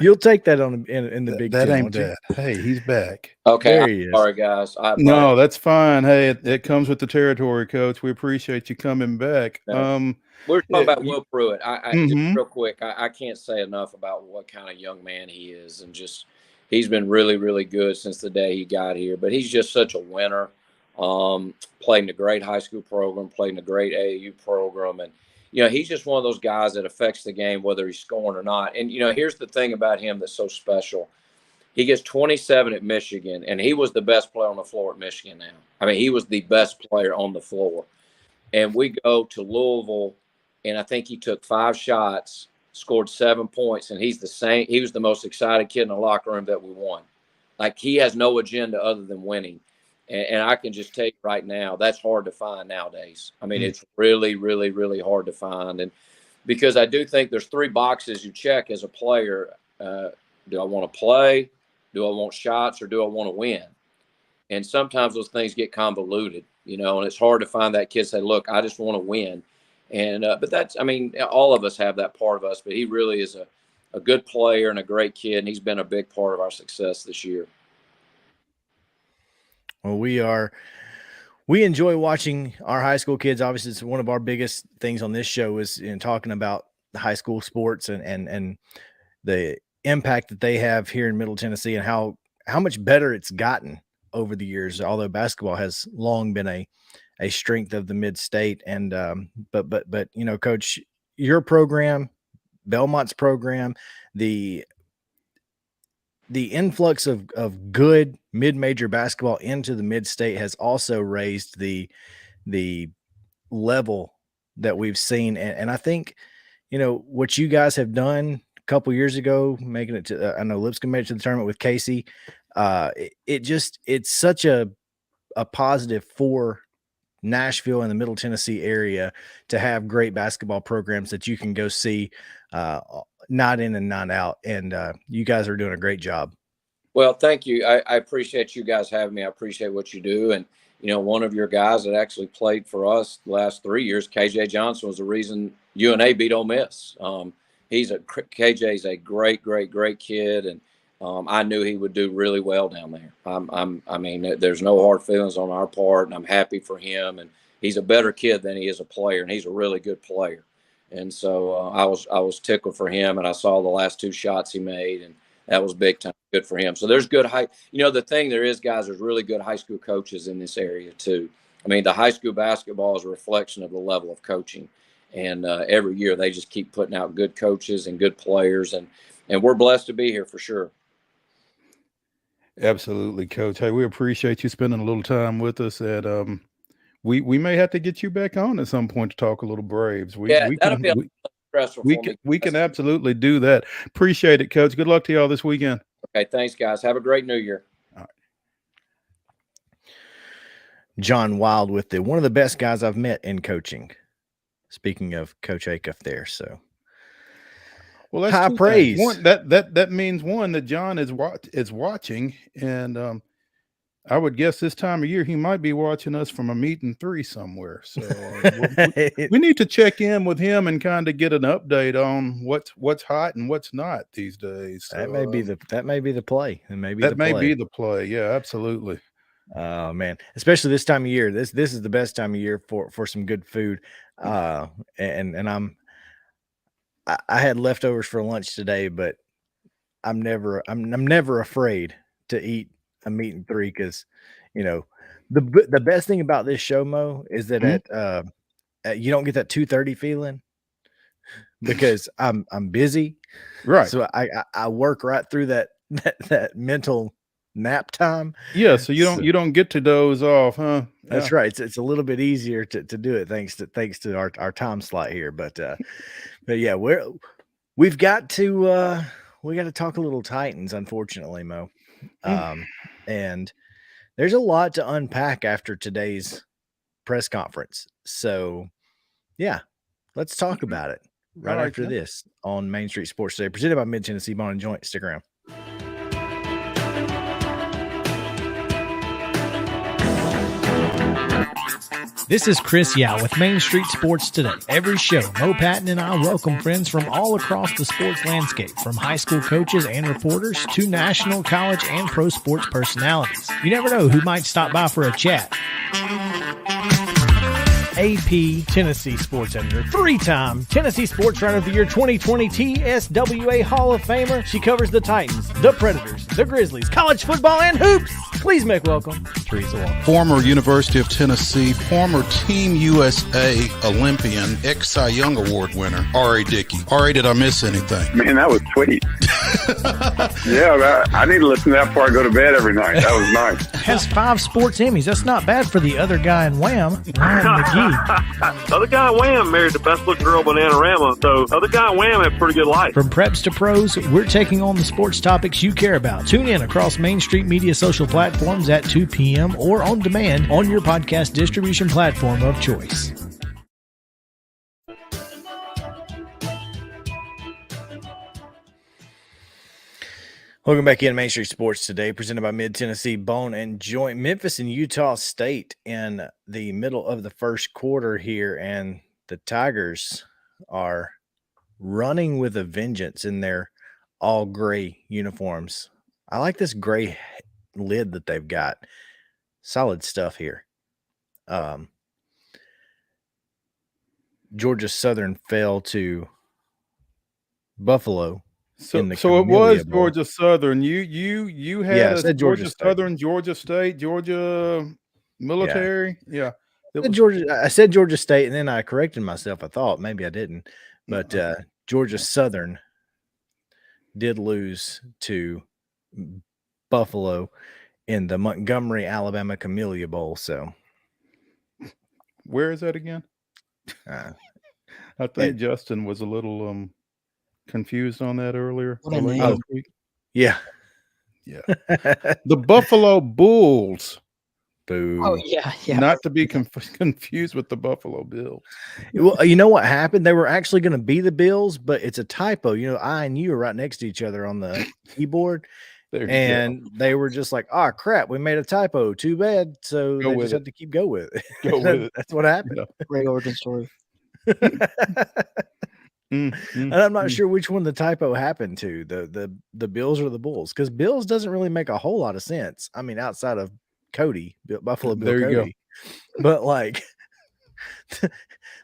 B: you'll take that in the Big Ten.
C: That ain't bad. Hey, he's back.
G: Okay, sorry guys.
C: No, that's fine. Hey, it comes with the territory, Coach. We appreciate you coming back.
G: We're talking about Will Pruitt. Just real quick, I can't say enough about what kind of young man he is, and just he's been really, really good since the day he got here. But he's just such a winner. Played in a great high school program, played in a great AAU program, and he's just one of those guys that affects the game whether he's scoring or not. And, here's the thing about him that's so special. He gets 27 at Michigan, and he was the best player on the floor at Michigan now. He was the best player on the floor. And we go to Louisville, and I think he took 5 shots, scored 7 points, and he's the same. He was the most excited kid in the locker room that we won. Like, he has no agenda other than winning. And I can just tell you right now, that's hard to find nowadays. It's really, really, really hard to find. And because I do think there's 3 boxes you check as a player. Do I want to play? Do I want shots? Or do I want to win? And sometimes those things get convoluted, and it's hard to find that kid say, look, I just want to win. And but that's, all of us have that part of us. But he really is a good player and a great kid. And he's been a big part of our success this year.
B: Well, we enjoy watching our high school kids. Obviously, it's one of our biggest things on this show is talking about the high school sports and the impact that they have here in Middle Tennessee and how much better it's gotten over the years. Although basketball has long been a strength of the mid-state, and but Coach, your program, Belmont's program, the influx of good mid-major basketball into the mid-state has also raised the level that we've seen. And I think, what you guys have done a couple years ago, making it to, I know Lipscomb made it to the tournament with Casey. It's such a a positive for Nashville and the Middle Tennessee area to have great basketball programs that you can go see not in and not out. And you guys are doing a great job.
G: Well, thank you. I appreciate you guys having me. I appreciate what you do. And, one of your guys that actually played for us the last 3 years, KJ Johnson, was the reason UNA beat Ole Miss. KJ's a great, great, great kid. And I knew he would do really well down there. I mean, there's no hard feelings on our part, and I'm happy for him. And he's a better kid than he is a player, and he's a really good player. And so I was tickled for him, and I saw the last 2 shots he made, and that was big time. Good for him. So there's good the thing there is, guys, there's really good high school coaches in this area too. I mean, the high school basketball is a reflection of the level of coaching, and every year they just keep putting out good coaches and good players, and we're blessed to be here for sure.
C: Absolutely, Coach. Hey, we appreciate you spending a little time with us. And we may have to get you back on at some point to talk a little Braves.
G: That'll be stressful for me.
C: We can absolutely do that. Appreciate it, Coach. Good luck to y'all this weekend.
G: Okay, thanks, guys. Have a great New Year.
C: All right.
B: John Wild with one of the best guys I've met in coaching. Speaking of Coach Acuff there, so.
C: Well, that's
B: high praise.
C: One, that means that John is watching, and I would guess this time of year he might be watching us from a meeting 3 somewhere. So we need to check in with him and kind of get an update on what's hot and what's not these days. So,
B: that may be the play.
C: Be the play. Yeah, absolutely.
B: Oh man, especially this time of year. This is the best time of year for some good food. And I had leftovers for lunch today, but I'm never afraid to eat a meat and 3 because, the best thing about this show, Mo, is that you don't get that 2:30 feeling because I'm busy,
C: right?
B: So I work right through that mental nap time.
C: Yeah, so you don't get to doze off, huh? Yeah.
B: That's right. It's a little bit easier to do it thanks to our time slot here, but yeah, we've got to talk a little Titans, unfortunately, Mo. And there's a lot to unpack after today's press conference. So yeah, let's talk about it right after this on Main Street Sports Today, presented by Mid Tennessee Bone and Joint. Stick around.
E: This is Chris Yao with Main Street Sports Today. Every show, Mo Patton and I welcome friends from all across the sports landscape, from high school coaches and reporters to national, college, and pro sports personalities. You never know who might stop by for a chat. AP Tennessee sports editor, 3-time Tennessee Sports Writer of the Year 2020 TSWA Hall of Famer. She covers the Titans, the Predators, the Grizzlies, college football, and hoops. Please make welcome Teresa Walker.
H: Former University of Tennessee, former Team USA Olympian, ex-Cy Young Award winner, R.A. Dickey. R.A., did I miss anything?
I: Man, that was sweet. Yeah, I need to listen to that before I go to bed every night. That was nice.
E: Has 5 sports Emmys. That's not bad for the other guy in Wham, Ryan McGee.
J: The other guy in Wham married the best looking girl, Bananarama. So the other guy in Wham had a pretty good life.
E: From preps to pros, we're taking on the sports topics you care about. Tune in across Main Street Media social platforms at 2 p.m. or on demand on your podcast distribution platform of choice.
B: Welcome back in Main Street Sports Today, presented by Mid Tennessee Bone and Joint. Memphis and Utah State in the middle of the first quarter here, and the Tigers are running with a vengeance in their all gray uniforms. I like this gray lid that they've got. Solid stuff here. Georgia Southern fell to Buffalo.
C: So it was Georgia Southern. You had Georgia Southern, Georgia State, Georgia Military. Yeah.
B: I said Georgia State, and then I corrected myself. I thought maybe I didn't, but Georgia Southern did lose to Buffalo in the Montgomery, Alabama Camellia Bowl. So,
C: where is that again? I think Justin was a little confused on that earlier.
B: Oh, yeah.
C: The Buffalo Bulls
B: Boo.
K: Oh yeah, yeah.
C: Not to be confused with the Buffalo Bills.
B: Well, you know what happened? They were actually going to be the Bills, but it's a typo. You know, I and you are right next to each other on the keyboard. And they were just like, "Oh crap, we made a typo. Too bad." So they just had to keep going with it.
C: Go with it.
B: That's what happened.
K: Great origin story.
B: And I'm not sure which one the typo happened to, the Bills or the Bulls, because Bills doesn't really make a whole lot of sense. I mean, outside of Cody, Buffalo Bill
C: There you
B: Cody, but like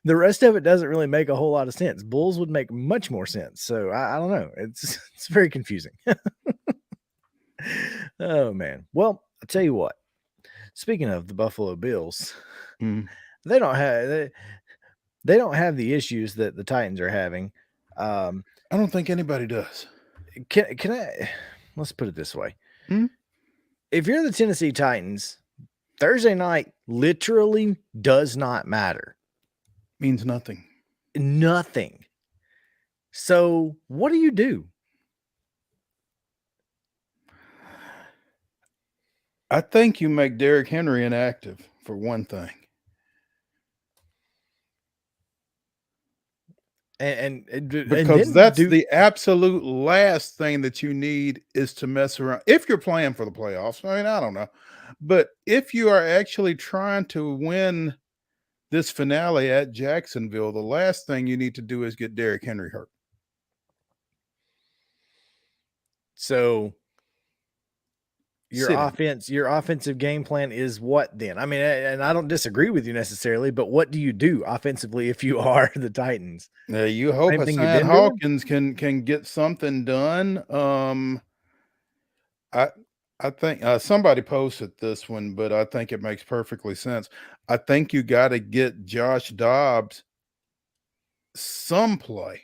B: the rest of it doesn't really make a whole lot of sense. Bulls would make much more sense. So I don't know. It's very confusing. Oh man. Well, I'll tell you what. Speaking of the Buffalo Bills, they don't have the issues that the Titans are having.
C: I don't think anybody does.
B: Can I? Let's put it this way: if you're the Tennessee Titans, Thursday night literally does not matter.
C: Means nothing.
B: Nothing. So what do you do?
C: I think you make Derrick Henry inactive for one thing.
B: Because
C: that's the absolute last thing that you need is to mess around. If you're playing for the playoffs, I mean, I don't know. But if you are actually trying to win this finale at Jacksonville, the last thing you need to do is get Derrick Henry hurt.
B: So your offensive game plan is what then? I mean, and I don't disagree with you necessarily, but what do you do offensively if you are the Titans?
C: You hope Hassan Hawkins can get something done. I think somebody posted this one, but I think it makes perfectly sense. I think you got to get Josh Dobbs some play.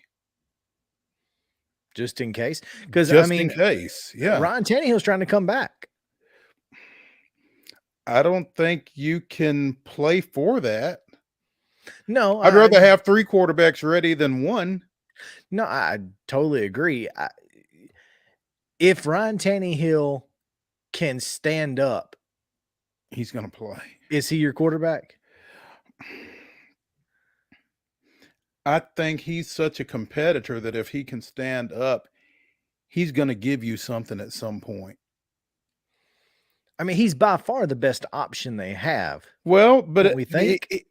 B: Just in case. Because, I mean,
C: in case, yeah.
B: Ryan Tannehill's trying to come back.
C: I don't think you can play for that.
B: No.
C: I'd rather have 3 quarterbacks ready than 1.
B: No, I totally agree. If Ryan Tannehill can stand up,
C: he's going to play.
B: Is he your quarterback?
C: I think he's such a competitor that if he can stand up, he's going to give you something at some point.
B: I mean, he's by far the best option they have.
C: Well, but
B: we think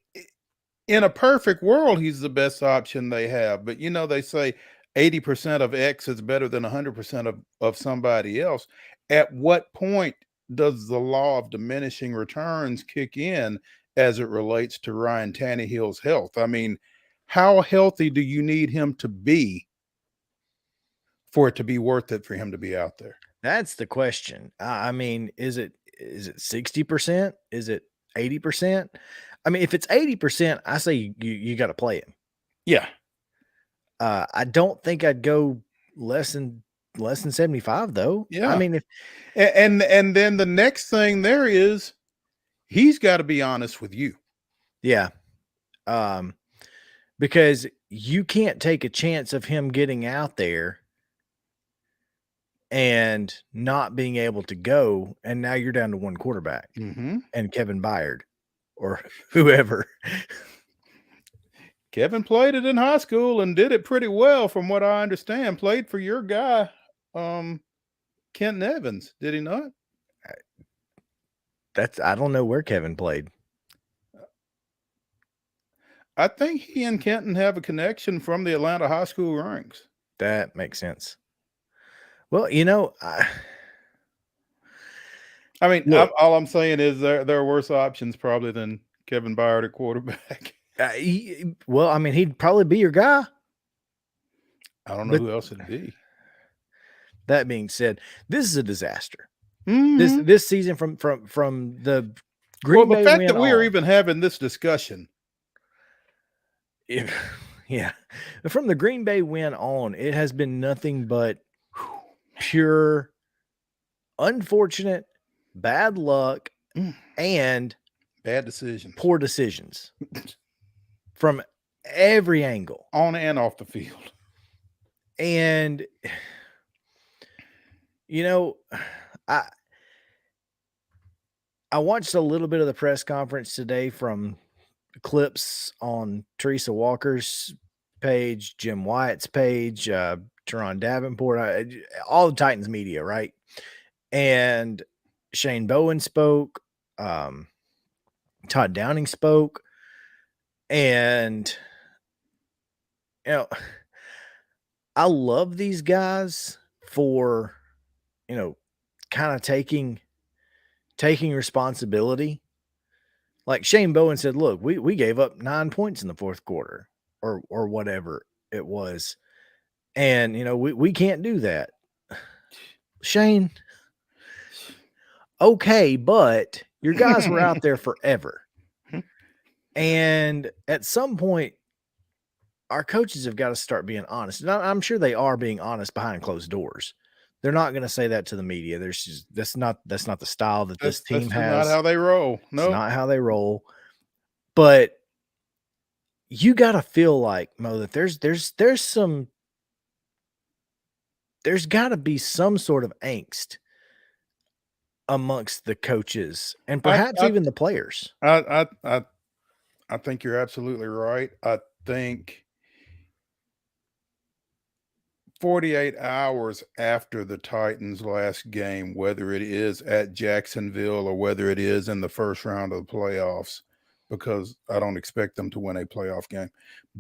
C: in a perfect world, he's the best option they have. But, you know, they say 80% of X is better than 100% of somebody else. At what point does the law of diminishing returns kick in as it relates to Ryan Tannehill's health? I mean, how healthy do you need him to be for it to be worth it for him to be out there?
B: That's the question. I mean, is it 60%? Is it 80%? I mean, if it's 80%, I say you got to play him.
C: Yeah.
B: I don't think I'd go less than 75 though.
C: Yeah.
B: I mean, if
C: and then the next thing there is he's got to be honest with you.
B: Yeah. Because you can't take a chance of him getting out there and not being able to go, and now you're down to 1 quarterback and Kevin Byard or whoever.
C: Kevin played it in high school and did it pretty well from what I understand. Played for your guy, Kenton Evans, did he not?
B: I don't know where Kevin played.
C: I think he and Kenton have a connection from the Atlanta high school ranks.
B: That makes sense. Well, you know,
C: I mean, all I'm saying is there are worse options probably than Kevin Byard at quarterback.
B: Well, I mean, he'd probably be your guy.
C: I don't know who else it'd be.
B: That being said, this is a disaster. This season from the Green Bay
C: the fact that we are
B: on,
C: even having this discussion.
B: Yeah. From the Green Bay win on, it has been nothing but pure unfortunate, bad luck, and
C: bad decisions.
B: Poor decisions. From every angle.
C: On and off the field.
B: And, you know, I watched a little bit of the press conference today from clips on Teresa Walker's page, Jim Wyatt's page, Teron Davenport, all the Titans media, right? And Shane Bowen spoke, Todd Downing spoke, and I love these guys for kind of taking responsibility. Like Shane Bowen said, look, we gave up 9 points in the fourth quarter or whatever it was. And, we can't do that. Shane, okay, but your guys were out there forever. And at some point, our coaches have got to start being honest. And I'm sure they are being honest behind closed doors. They're not going to say that to the media. That's not the style that this team has.
C: Not how they roll. No,
B: it's not how they roll. But you got to feel like, Mo, that there's got to be some sort of angst amongst the coaches and perhaps even the players.
C: I think you're absolutely right. I think 48 hours after the Titans' last game, whether it is at Jacksonville or whether it is in the first round of the playoffs, because I don't expect them to win a playoff game,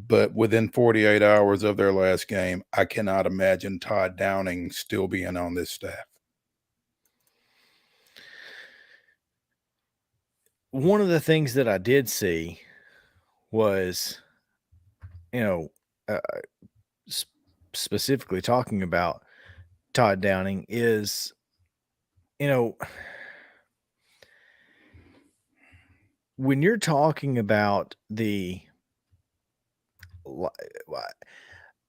C: but within 48 hours of their last game, I cannot imagine Todd Downing still being on this staff.
B: One of the things that I did see was, specifically talking about Todd Downing is, when you're talking about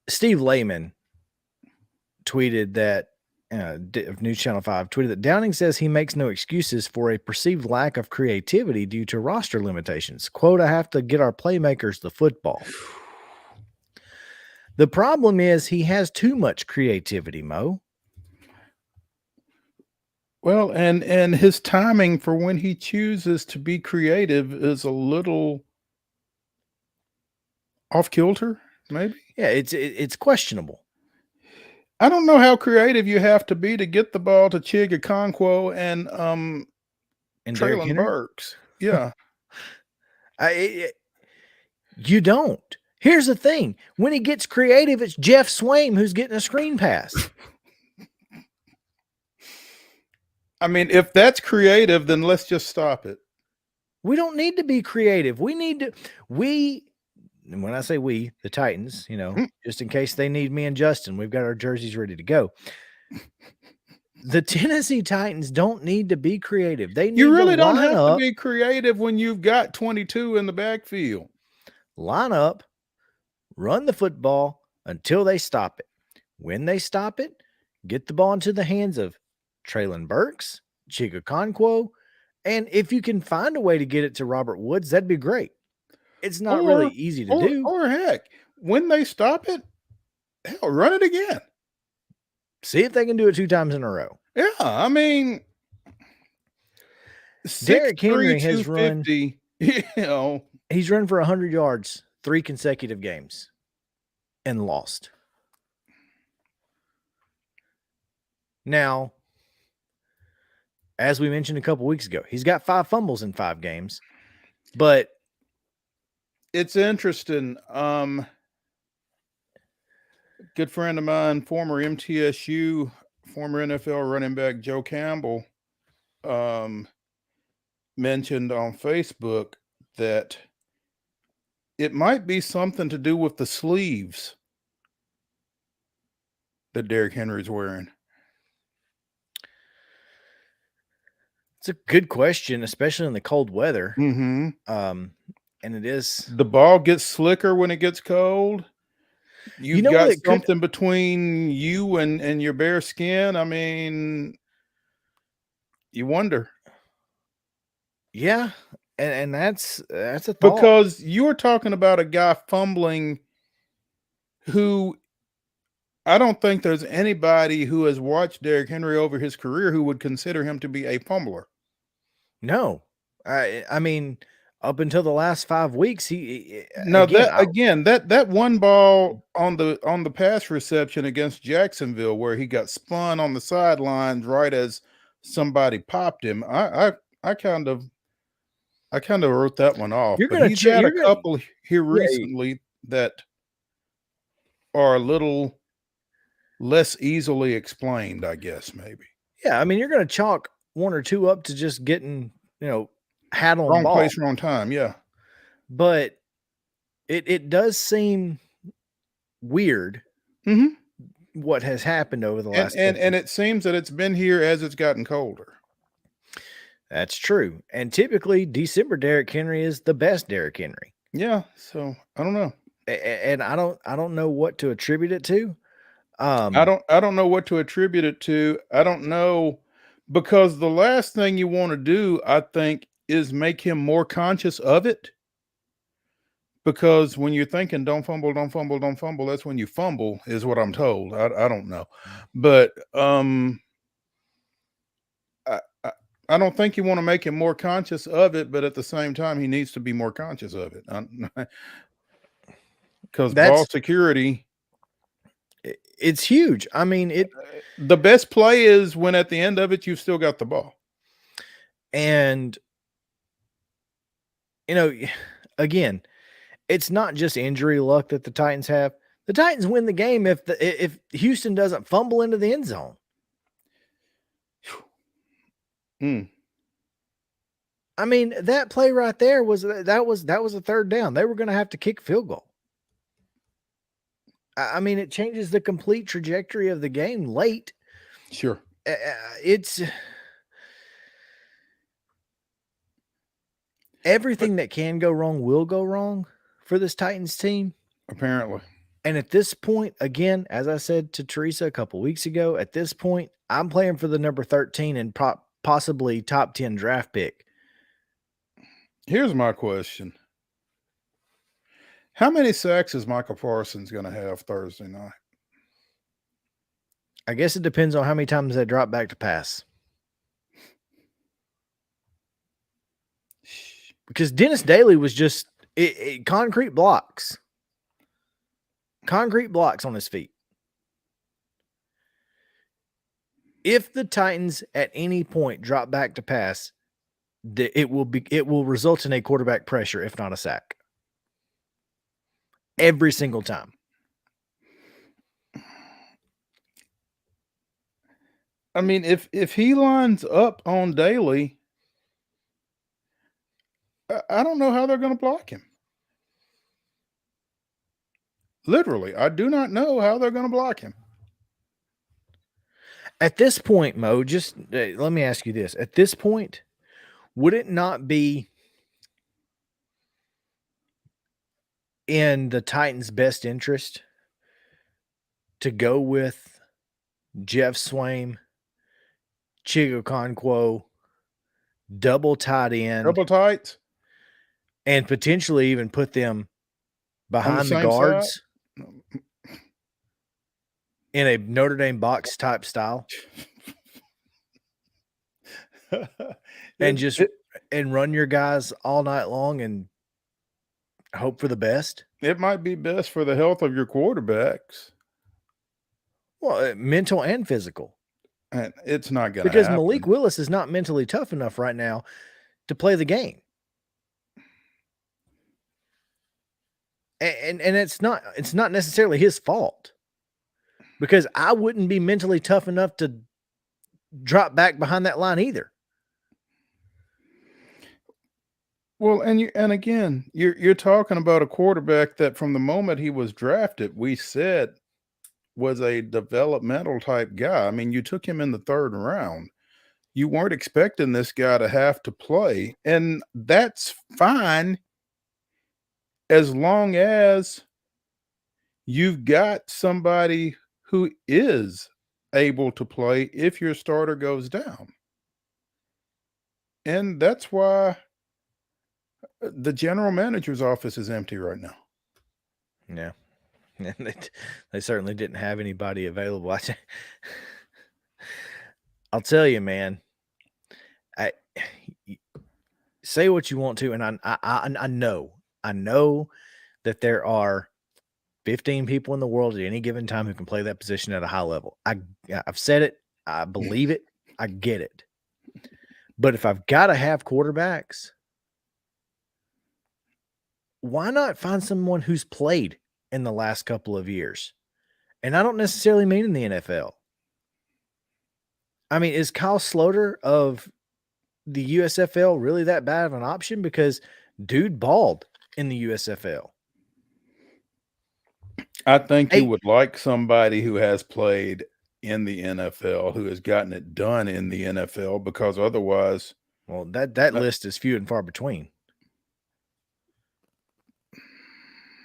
B: Steve Lehman tweeted that, of News Channel 5 tweeted that Downing says he makes no excuses for a perceived lack of creativity due to roster limitations. Quote, I have to get our playmakers the football. The problem is he has too much creativity, Mo.
C: Well, and his timing for when he chooses to be creative is a little off kilter, maybe.
B: Yeah, it's questionable.
C: I don't know how creative you have to be to get the ball to Chig Okonkwo and Traylon Burks. Yeah.
B: You don't. Here's the thing. When he gets creative, it's Jeff Swaim who's getting a screen pass.
C: I mean, if that's creative, then let's just stop it.
B: We don't need to be creative. And when I say we, the Titans, just in case they need me and Justin, we've got our jerseys ready to go. The Tennessee Titans don't need to be creative.
C: You really don't have to be creative when you've got 22 in the backfield.
B: Line up, run the football until they stop it. When they stop it, get the ball into the hands of Traylon Burks, Chig Okonkwo, and if you can find a way to get it to Robert Woods, that'd be great. It's not really easy to do.
C: Or heck, when they stop it, hell, run it again.
B: See if they can do it 2 times in a row.
C: Yeah, I mean,
B: Derrick Henry has run,
C: he's
B: run for 100 yards 3 consecutive games and lost. Now, as we mentioned a couple weeks ago, he's got 5 fumbles in 5 games, but
C: it's interesting. Good friend of mine, former MTSU, former NFL running back Joe Campbell, mentioned on Facebook that it might be something to do with the sleeves that Derrick Henry's wearing.
B: It's a good question, especially in the cold weather.
C: Mm-hmm.
B: And it is.
C: The ball gets slicker when it gets cold. You've got something between you and your bare skin. I mean, you wonder.
B: Yeah, and that's a thought.
C: Because you're talking about a guy fumbling who I don't think there's anybody who has watched Derrick Henry over his career who would consider him to be a fumbler.
B: No. I mean, up until the last 5 weeks,
C: No,
B: again,
C: that one ball on the pass reception against Jacksonville where he got spun on the sidelines right as somebody popped him. I kind of wrote that one off.
B: You're
C: But
B: gonna
C: he's had a
B: you're
C: couple here
B: yeah,
C: recently that are a little less easily explained, I guess, maybe.
B: I mean, you're gonna chalk 1 or 2 up to just getting, hat on
C: Wrong
B: ball.
C: place, wrong time, yeah.
B: But it does seem weird
C: Mhm.
B: what has happened over the last
C: And it seems that it's been here as it's gotten colder.
B: That's true. And typically December Derrick Henry is the best Derrick Henry.
C: Yeah, so I don't know.
B: And I don't know what to attribute it to.
C: I don't know what to attribute it to. I don't know, because the last thing you want to do, I think, is make him more conscious of it. Because when you're thinking don't fumble, don't fumble, don't fumble, that's when you fumble, is what I'm told. I don't know. But I don't think you want to make him more conscious of it, but at the same time, he needs to be more conscious of it. Because ball security,
B: it's huge. I mean,
C: the best play is when at the end of it, you've still got the ball.
B: And, again, it's not just injury luck that the Titans have. The Titans win the game if Houston doesn't fumble into the end zone. I mean, that play right there was a 3rd down. They were going to have to kick field goal. I mean, it changes the complete trajectory of the game late.
C: Sure.
B: It's everything that can go wrong will go wrong for this Titans team.
C: Apparently.
B: And at this point, again, as I said to Teresa a couple weeks ago, at this point, I'm playing for the number 13 and possibly top 10 draft pick.
C: Here's my question. How many sacks is Michael Parsons going to have Thursday night?
B: I guess it depends on how many times they drop back to pass. Because Dennis Daly was just concrete blocks. Concrete blocks on his feet. If the Titans at any point drop back to pass, it will result in a quarterback pressure, if not a sack. Every single time.
C: I mean, if he lines up on Daly, I don't know how they're going to block him. Literally, I do not know how they're going to block him.
B: At this point, Mo, just let me ask you this. At this point, would it not be in the Titans' best interest to go with Jeff Swaim, Chig Okonkwo, double tight end,
C: double tight,
B: and potentially even put them behind the guards in a Notre Dame box type style, and run your guys all night long and hope for the best?
C: It might be best for the health of your quarterbacks.
B: Well, mental and physical.
C: And it's not going to
B: because
C: happen.
B: Malik Willis is not mentally tough enough right now to play the game. And it's not necessarily his fault, because I wouldn't be mentally tough enough to drop back behind that line either.
C: Well, and again, you're talking about a quarterback that from the moment he was drafted, we said was a developmental type guy. I mean, you took him in the 3rd round. You weren't expecting this guy to have to play, and that's fine as long as you've got somebody who is able to play if your starter goes down. And that's why the general manager's office is empty right now.
B: Yeah. And they certainly didn't have anybody available. I'll tell you, man, say what you want to, and I know that there are 15 people in the world at any given time who can play that position at a high level. I've said it. I believe it. I get it. But if I've got to have quarterbacks, why not find someone who's played in the last couple of years? And I don't necessarily mean in the NFL. I mean, is Kyle Sloter of the USFL really that bad of an option? Because dude balled in the USFL.
C: I think you would like somebody who has played in the NFL, who has gotten it done in the NFL, because otherwise,
B: well, that list is few and far between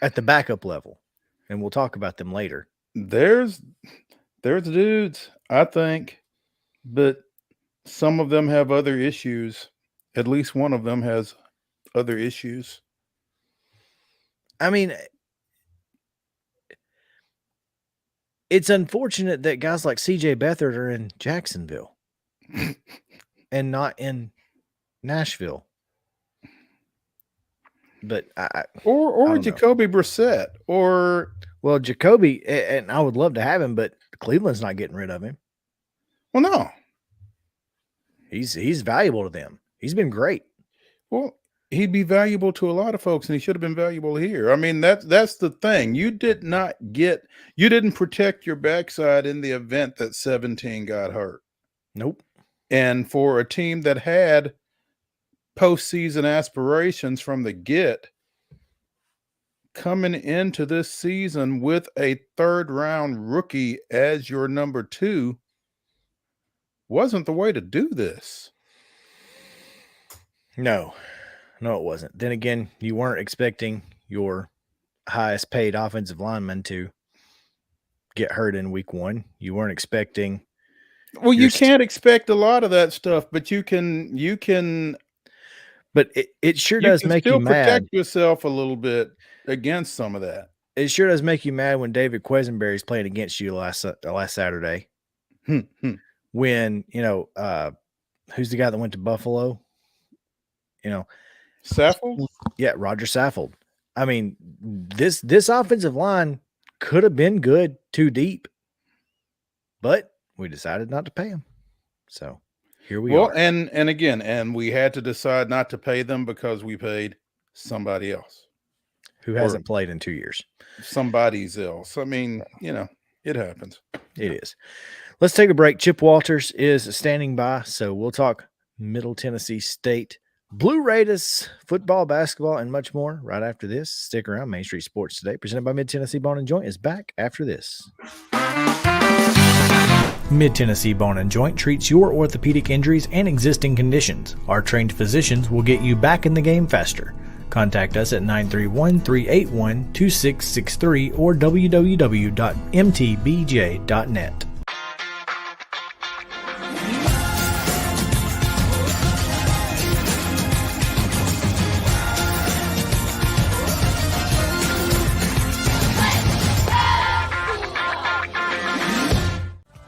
B: at the backup level, and we'll talk about them later.
C: There's dudes, I think, but some of them have other issues. At least one of them has other issues.
B: I mean, it's unfortunate that guys like CJ Beathard are in Jacksonville and not in Nashville. But
C: or Jacoby Brissett, or
B: well, Jacoby, and I would love to have him, but Cleveland's not getting rid of him.
C: Well, no,
B: he's valuable to them. He's been great.
C: Well, he'd be valuable to a lot of folks, and he should have been valuable here. I mean, that's the thing. You didn't protect your backside in the event that 17 got hurt.
B: Nope.
C: And for a team that had postseason aspirations from the get, coming into this season with a third-round rookie as your number 2 wasn't the way to do this.
B: No, it wasn't. Then again, you weren't expecting your highest paid offensive lineman to get hurt in week 1. You weren't expecting.
C: Well, you can't expect a lot of that stuff, but you can.
B: But it sure does make you mad.
C: Protect yourself a little bit against some of that.
B: It sure does make you mad when David Quesenberry's playing against you last Saturday. When, who's the guy that went to Buffalo?
C: Saffold?
B: Yeah, Roger Saffold. I mean, this offensive line could have been good, too deep, but we decided not to pay him. So here we are.
C: And again, we had to decide not to pay them because we paid somebody else
B: who hasn't played in 2 years.
C: Somebody's else. I mean, it happens.
B: It is. Let's take a break. Chip Walters is standing by, so we'll talk Middle Tennessee State, Blue Raiders, football, basketball, and much more right after this. Stick around. Main Street Sports Today, presented by Mid-Tennessee Bone and Joint, is back after this. Mid-Tennessee Bone and Joint treats your orthopedic injuries and existing conditions. Our trained physicians will get you back in the game faster. Contact us at 931-381-2663 or www.mtbj.net.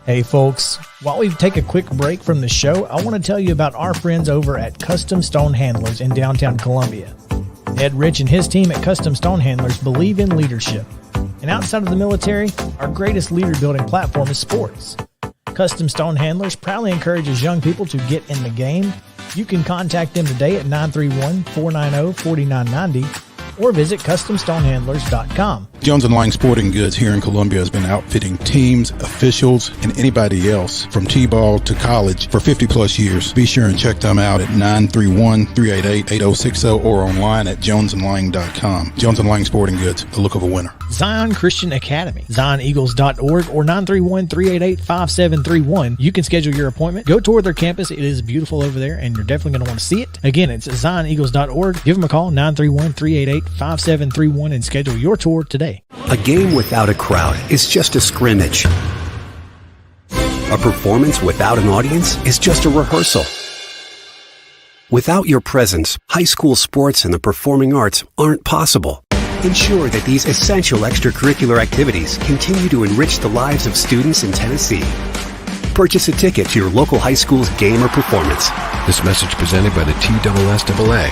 E: Hey folks, while we take a quick break from the show, I want to tell you about our friends over at Custom Stone Handlers in downtown Columbia. Ed Rich and his team at Custom Stone Handlers believe in leadership. And outside of the military, our greatest leader building platform is sports. Custom Stone Handlers proudly encourages young people to get in the game. You can contact them today at 931-490-4990 or visit CustomStonehandlers.com.
H: Jones & Lang Sporting Goods here in Columbia has been outfitting teams, officials, and anybody else from T-ball to college for 50-plus years. Be sure and check them out at 931-388-8060 or online at jonesandlang.com. Jones & Lang Sporting Goods, the look of a winner.
E: Zion Christian Academy, ZionEagles.org or 931-388-5731. You can schedule your appointment. Go tour their campus. It is beautiful over there, and you're definitely going to want to see it. Again, it's ZionEagles.org. Give them a call, 931-388-5731, and schedule your tour today.
K: A game without a crowd is just a scrimmage. A performance without an audience is just a rehearsal. Without your presence, high school sports and the performing arts aren't possible. Ensure that these essential extracurricular activities continue to enrich the lives of students in Tennessee. purchase a ticket to your local high school's game or performance.
L: This message presented by the TSSAA.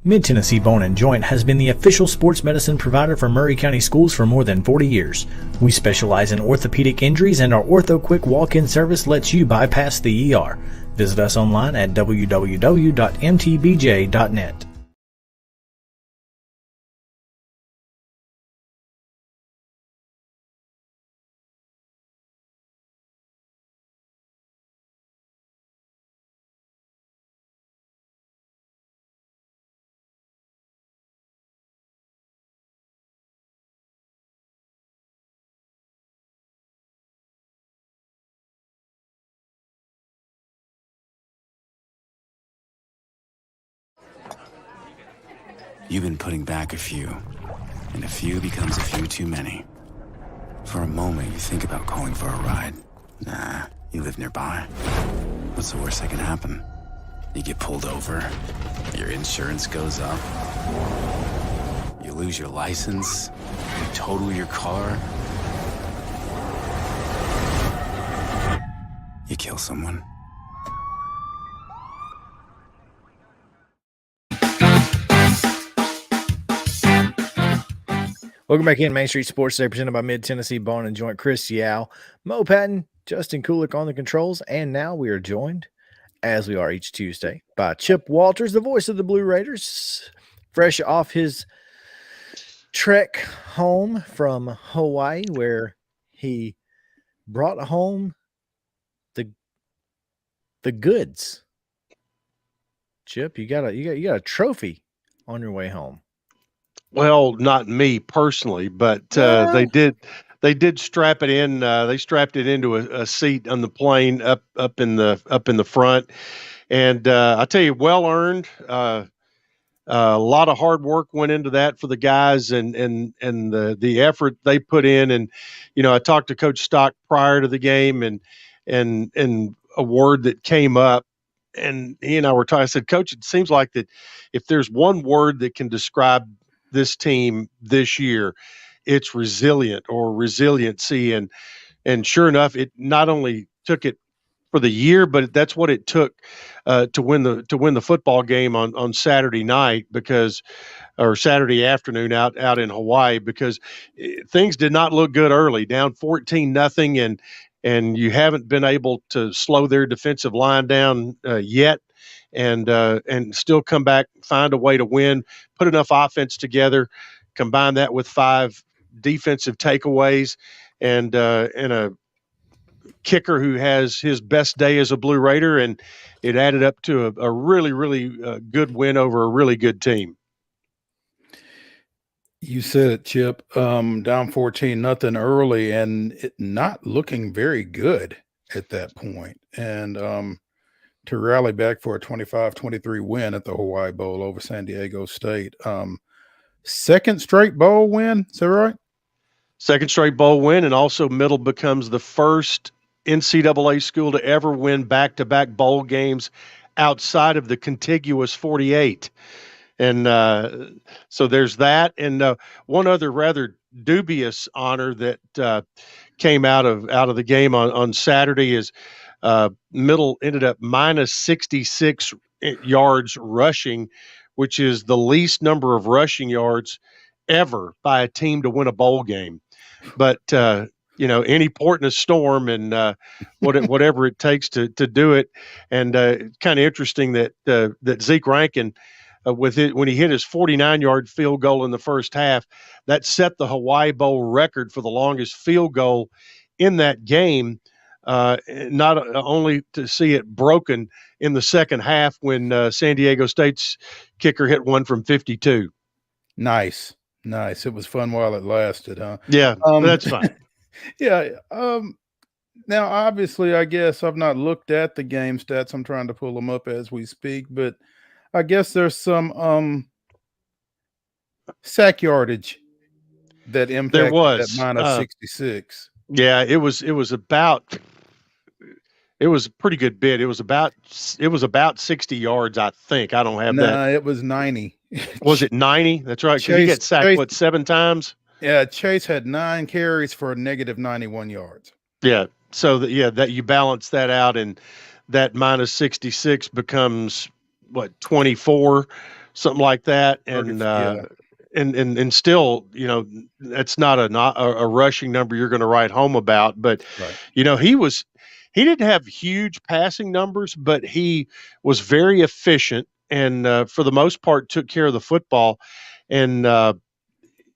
E: Mid-Tennessee Bone & Joint has been the official sports medicine provider for Maury County Schools for more than 40 years. We specialize in orthopedic injuries, and our Ortho Quick walk-in service lets you bypass the ER. Visit us online at www.mtbj.net.
M: You've been putting back a few, and a few becomes a few too many. For a moment, you think about calling for a ride. Nah, you live nearby. What's the worst that can happen? You get pulled over, your insurance goes up, you lose your license, you total your car, you kill someone.
B: Welcome back in Main Street Sports Today, presented by Mid-Tennessee Bone & Joint. Chris Yao, Mo Patton, Justin Kulik on the controls, and now we are joined, as we are each Tuesday, by Chip Walters, the voice of the Blue Raiders, fresh off his trek home from Hawaii, where he brought home the goods. Chip, you got a trophy on your way home.
N: Well, not me personally, but they did strap it in. They strapped it into a seat on the plane up in the front, and I tell you, well earned. A lot of hard work went into that for the guys, and the effort they put in. And I talked to Coach Stock prior to the game, and a word that came up, and he and I were talking. I said, Coach, it seems like that if there's one word that can describe this team this year, it's resilient or resiliency. And sure enough, it not only took it for the year, but that's what it took to win the football game on Saturday night, or Saturday afternoon out in Hawaii, because things did not look good early, down 14-0, and you haven't been able to slow their defensive line down yet. And still come back, find a way to win, put enough offense together, combine that with 5 defensive takeaways, and a kicker who has his best day as a Blue Raider, and it added up to a really, really good win over a really good team.
C: You said it, Chip. Down 14-0 early, and it not looking very good at that point. And to rally back for a 25-23 win at the Hawaii Bowl over San Diego State. Second straight bowl win, is that right?
N: Second straight bowl win, and also Middle becomes the first NCAA school to ever win back-to-back bowl games outside of the contiguous 48. And so there's that. And one other rather dubious honor that came out of the game on Saturday is Middle ended up minus 66 yards rushing, which is the least number of rushing yards ever by a team to win a bowl game. But any port in a storm, and whatever it takes to do it. And kind of interesting that Zeke Rankin, when he hit his 49-yard field goal in the first half, that set the Hawaii Bowl record for the longest field goal in that game. Not only to see it broken in the second half when San Diego State's kicker hit one from 52.
C: Nice. It was fun while it lasted, huh?
N: Yeah, that's fine.
C: Yeah. Now, obviously, I guess I've not looked at the game stats. I'm trying to pull them up as we speak, but I guess there's some sack yardage that impacted that minus 66.
N: Yeah, it was a pretty good bit. It was about 60 yards, I think. I don't have that.
C: No, it was 90.
N: Was it 90? That's right. Because he got sacked, 7 times?
C: Yeah, Chase had 9 carries for a negative 91 yards.
N: Yeah. So that you balance that out, and that minus 66 becomes what, 24, something like that. And and still, that's not a rushing number you're going to write home about. But
C: Right.
N: He didn't have huge passing numbers, but he was very efficient, and for the most part took care of the football. And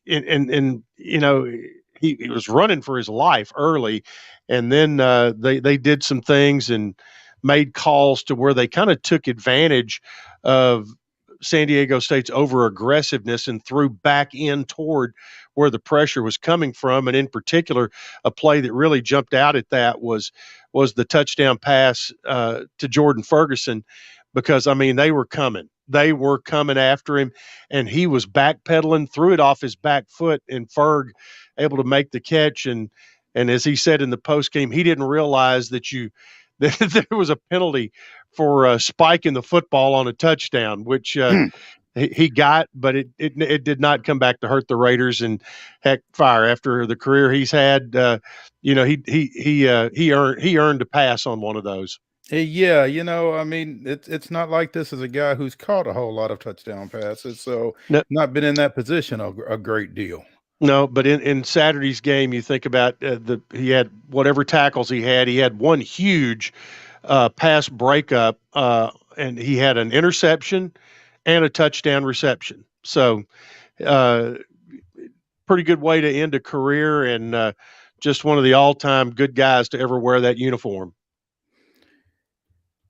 N: he was running for his life early, and then they did some things and made calls to where they kind of took advantage of San Diego State's over aggressiveness and threw back in toward where the pressure was coming from. And in particular, a play that really jumped out at that was the touchdown pass to Jordan Ferguson, because they were coming. They were coming after him, and he was backpedaling, threw it off his back foot, and Ferg able to make the catch. And as he said in the post game, he didn't realize that there was a penalty for spiking the football on a touchdown, which he got, but it did not come back to hurt the Raiders. And heck, fire, after the career he's had, he earned a pass on one of those.
C: Yeah, it's not like this is a guy who's caught a whole lot of touchdown passes, so not been in that position a great deal.
N: No, but in Saturday's game, you think about he had whatever tackles he had. He had one huge pass breakup, and he had an interception and a touchdown reception. So, pretty good way to end a career, and just one of the all-time good guys to ever wear that uniform.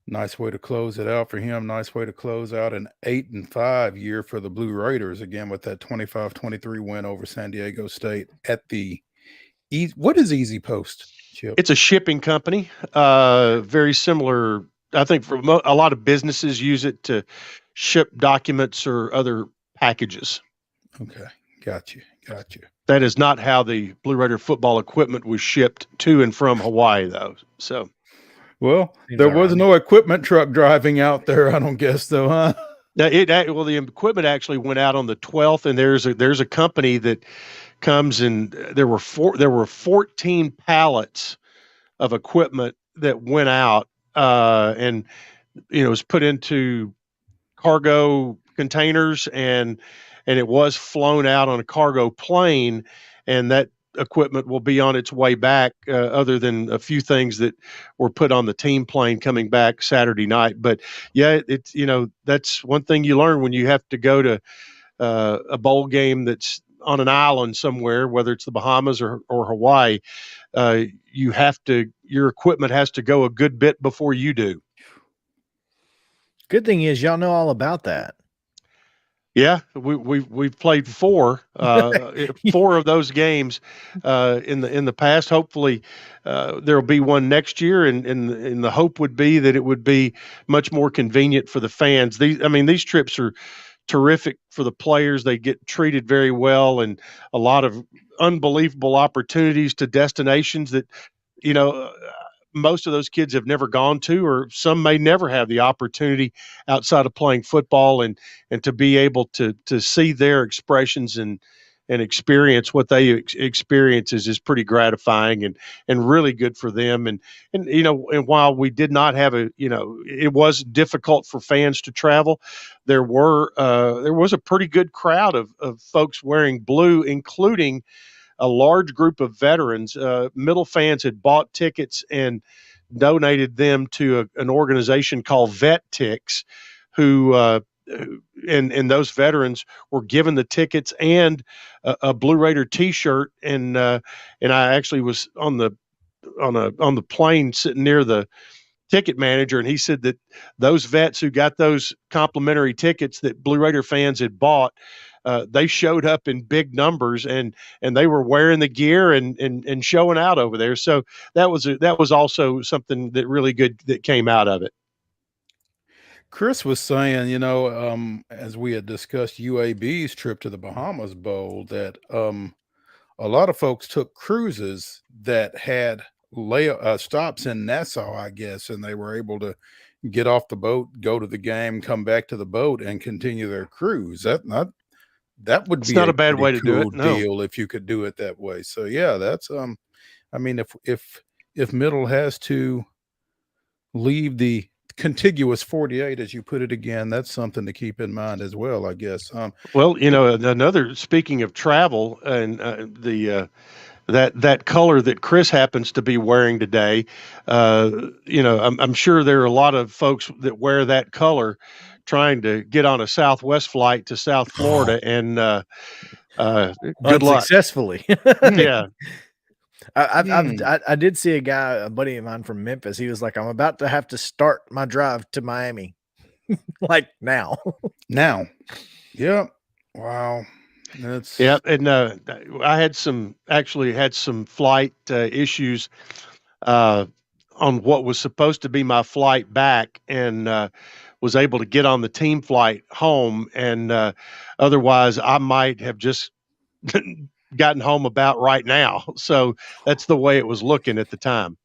C: Nice way to close it out for him. Nice way to close out an 8-5 year for the Blue Raiders, again with that 25-23 win over San Diego State at the what is Easy Post, Chip?
N: It's a shipping company. Very similar. I think for a lot of businesses use it to ship documents or other packages.
C: Okay, got you.
N: That is not how the Blue Raider football equipment was shipped to and from Hawaii, though. So.
C: Well, there was no equipment truck driving out there, I don't guess, though, huh?
N: The equipment actually went out on the 12th, and there's a company that comes, and there were 14 pallets of equipment that went out, and it was put into cargo containers, and it was flown out on a cargo plane, and that equipment will be on its way back, other than a few things that were put on the team plane coming back Saturday night. But yeah, it's, that's one thing you learn when you have to go to a bowl game that's on an island somewhere, whether it's the Bahamas or Hawaii. Your equipment has to go a good bit before you do.
B: Good thing is y'all know all about that.
N: Yeah, we've played four of those games in the past. Hopefully, there'll be one next year, and the hope would be that it would be much more convenient for the fans. These trips are terrific for the players. They get treated very well, and a lot of unbelievable opportunities to destinations that most of those kids have never gone to, or some may never have the opportunity outside of playing football, and to be able to see their expressions and experience what they experience is pretty gratifying and really good for them. And while we did not have it was difficult for fans to travel, there was a pretty good crowd of folks wearing blue, including a large group of veterans. Middle fans had bought tickets and donated them to an organization called Vet Ticks, who and those veterans were given the tickets and a Blue Raider T-shirt. And I actually was on the plane sitting near the ticket manager, and he said that those vets who got those complimentary tickets that Blue Raider fans had bought, they showed up in big numbers, and they were wearing the gear and showing out over there. So that was also something that really good that came out of it.
C: Chris was saying, as we had discussed UAB's trip to the Bahamas Bowl, that a lot of folks took cruises that had stops in Nassau, I guess, and they were able to get off the boat, go to the game, come back to the boat, and continue their cruise. That would
N: It's
C: be
N: not
C: a
N: a bad
C: pretty
N: way to do it,
C: cool
N: no.
C: deal if you could do it that way. So yeah, that's I mean, if Middle has to leave the contiguous 48, as you put it again, that's something to keep in mind as well, I guess.
N: Well, you know, another, speaking of travel and that color that Chris happens to be wearing today, you know, I'm sure there are a lot of folks that wear that color trying to get on a Southwest flight to South Florida, and good luck.
B: Unsuccessfully.
N: Yeah.
B: I did see a buddy of mine from Memphis. He was like, I'm about to have to start my drive to Miami. Like now.
C: Now. Yep. Wow. That's
N: Yeah, and I had some flight issues on what was supposed to be my flight back, and was able to get on the team flight home, and otherwise I might have just gotten home about right now. So that's the way it was looking at the time.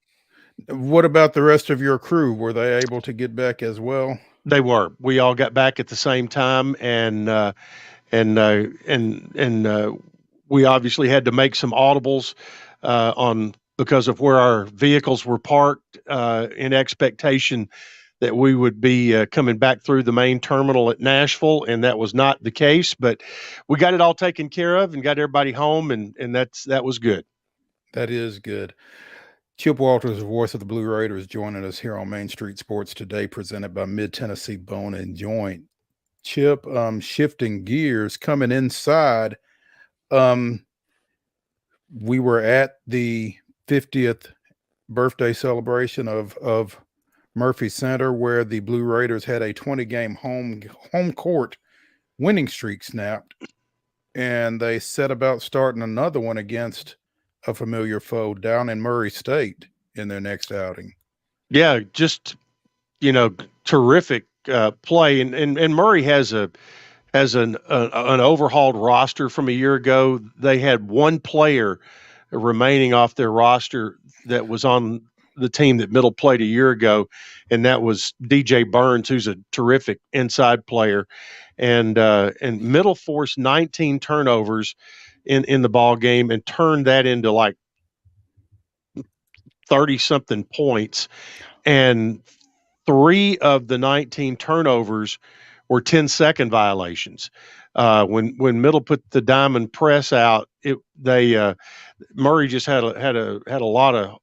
C: What about the rest of your crew? Were they able to get back as well?
N: They were. We all got back at the same time, and we obviously had to make some audibles because of where our vehicles were parked, in expectation that we would be coming back through the main terminal at Nashville, and that was not the case. But we got it all taken care of and got everybody home, and that was good.
C: That is good. Chip Walters, the voice of the Blue Raiders, joining us here on Main Street Sports Today, presented by Mid-Tennessee Bone and Joint. Chip, shifting gears, coming inside, we were at the 50th birthday celebration of Murphy Center, where the Blue Raiders had a 20-game home court winning streak snapped, and they set about starting another one against a familiar foe down in Murray State in their next outing.
N: Yeah, just, you know, terrific play, and Murray has an overhauled roster from a year ago. They had one player remaining off their roster that was on the team that Middle played a year ago, and that was DJ Burns, who's a terrific inside player. And Middle forced 19 turnovers in the ball game and turned that into like 30-something points. And 3 of the 19 turnovers were 10-second violations. When Middle put the diamond press out, Murray just had a lot of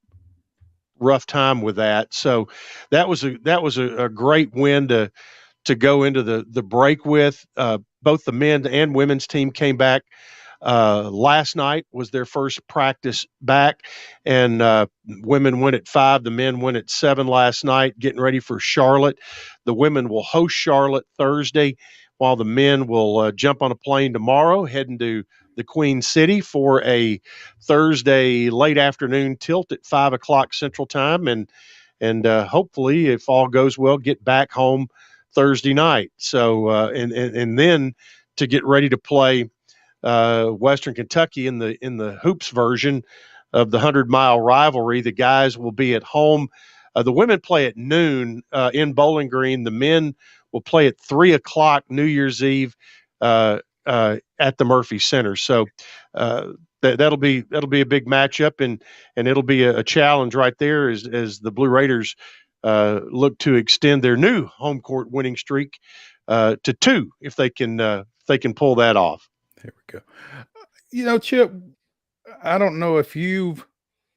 N: rough time with that. So that was a great win to go into the break with. Both the men and women's team came back. Last night was their first practice back, and women went at 5. The men went at 7 last night, getting ready for Charlotte. The women will host Charlotte Thursday, while the men will jump on a plane tomorrow, heading to the Queen City for a Thursday late afternoon tilt at 5 o'clock Central Time, and hopefully, if all goes well, get back home Thursday night. So and then to get ready to play Western Kentucky in the hoops version of the 100-mile rivalry. The guys will be at home. The women play at noon in Bowling Green. The men will play at 3 o'clock New Year's Eve at the Murphy Center. So that'll be a big matchup, and it'll be a challenge right there as the Blue Raiders look to extend their new home court winning streak to 2 if they can pull that off.
C: There we go. You know, Chip, I don't know if you've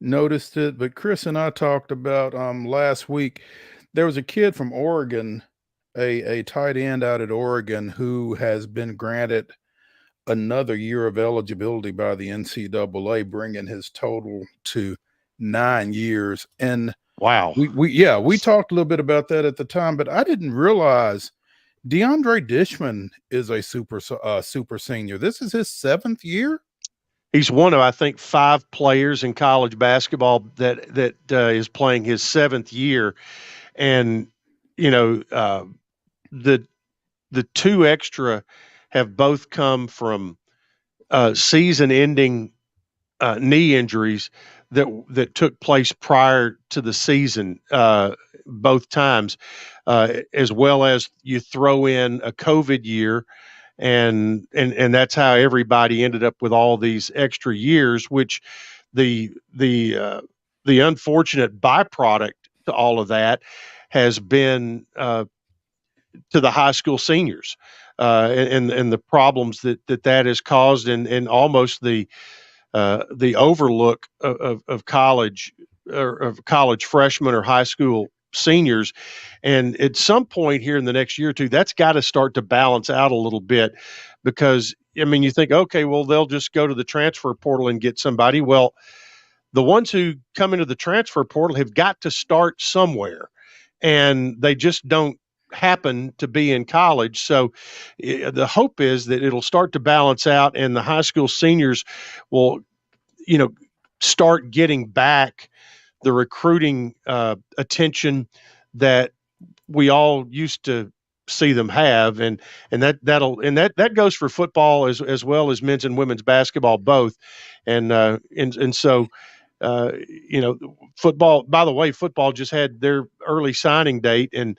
C: noticed it, but Chris and I talked about last week. There was a kid from Oregon, a tight end out at Oregon, who has been granted another year of eligibility by the NCAA, bringing his total to 9 years. And
N: wow,
C: we talked a little bit about that at the time, but I didn't realize DeAndre Dishman is a super senior. This is his 7th year.
N: He's one of, I think, 5 players in college basketball that is playing his 7th year. And, you know, the 2 extra have both come from season-ending knee injuries that took place prior to the season, both times, as well as you throw in a COVID year and that's how everybody ended up with all these extra years, which the unfortunate byproduct to all of that has been to the high school seniors, and the problems that has caused, and almost the overlook of college, or of college freshmen or high school seniors. And at some point here in the next year or two, that's got to start to balance out a little bit, because I mean, you think, okay, well, they'll just go to the transfer portal and get somebody. Well, the ones who come into the transfer portal have got to start somewhere, and they just don't happen to be in college. So the hope is that it'll start to balance out, and the high school seniors will, start getting back the recruiting attention that we all used to see them have, and that goes for football as well as men's and women's basketball both, and so football. By the way, football just had their early signing date and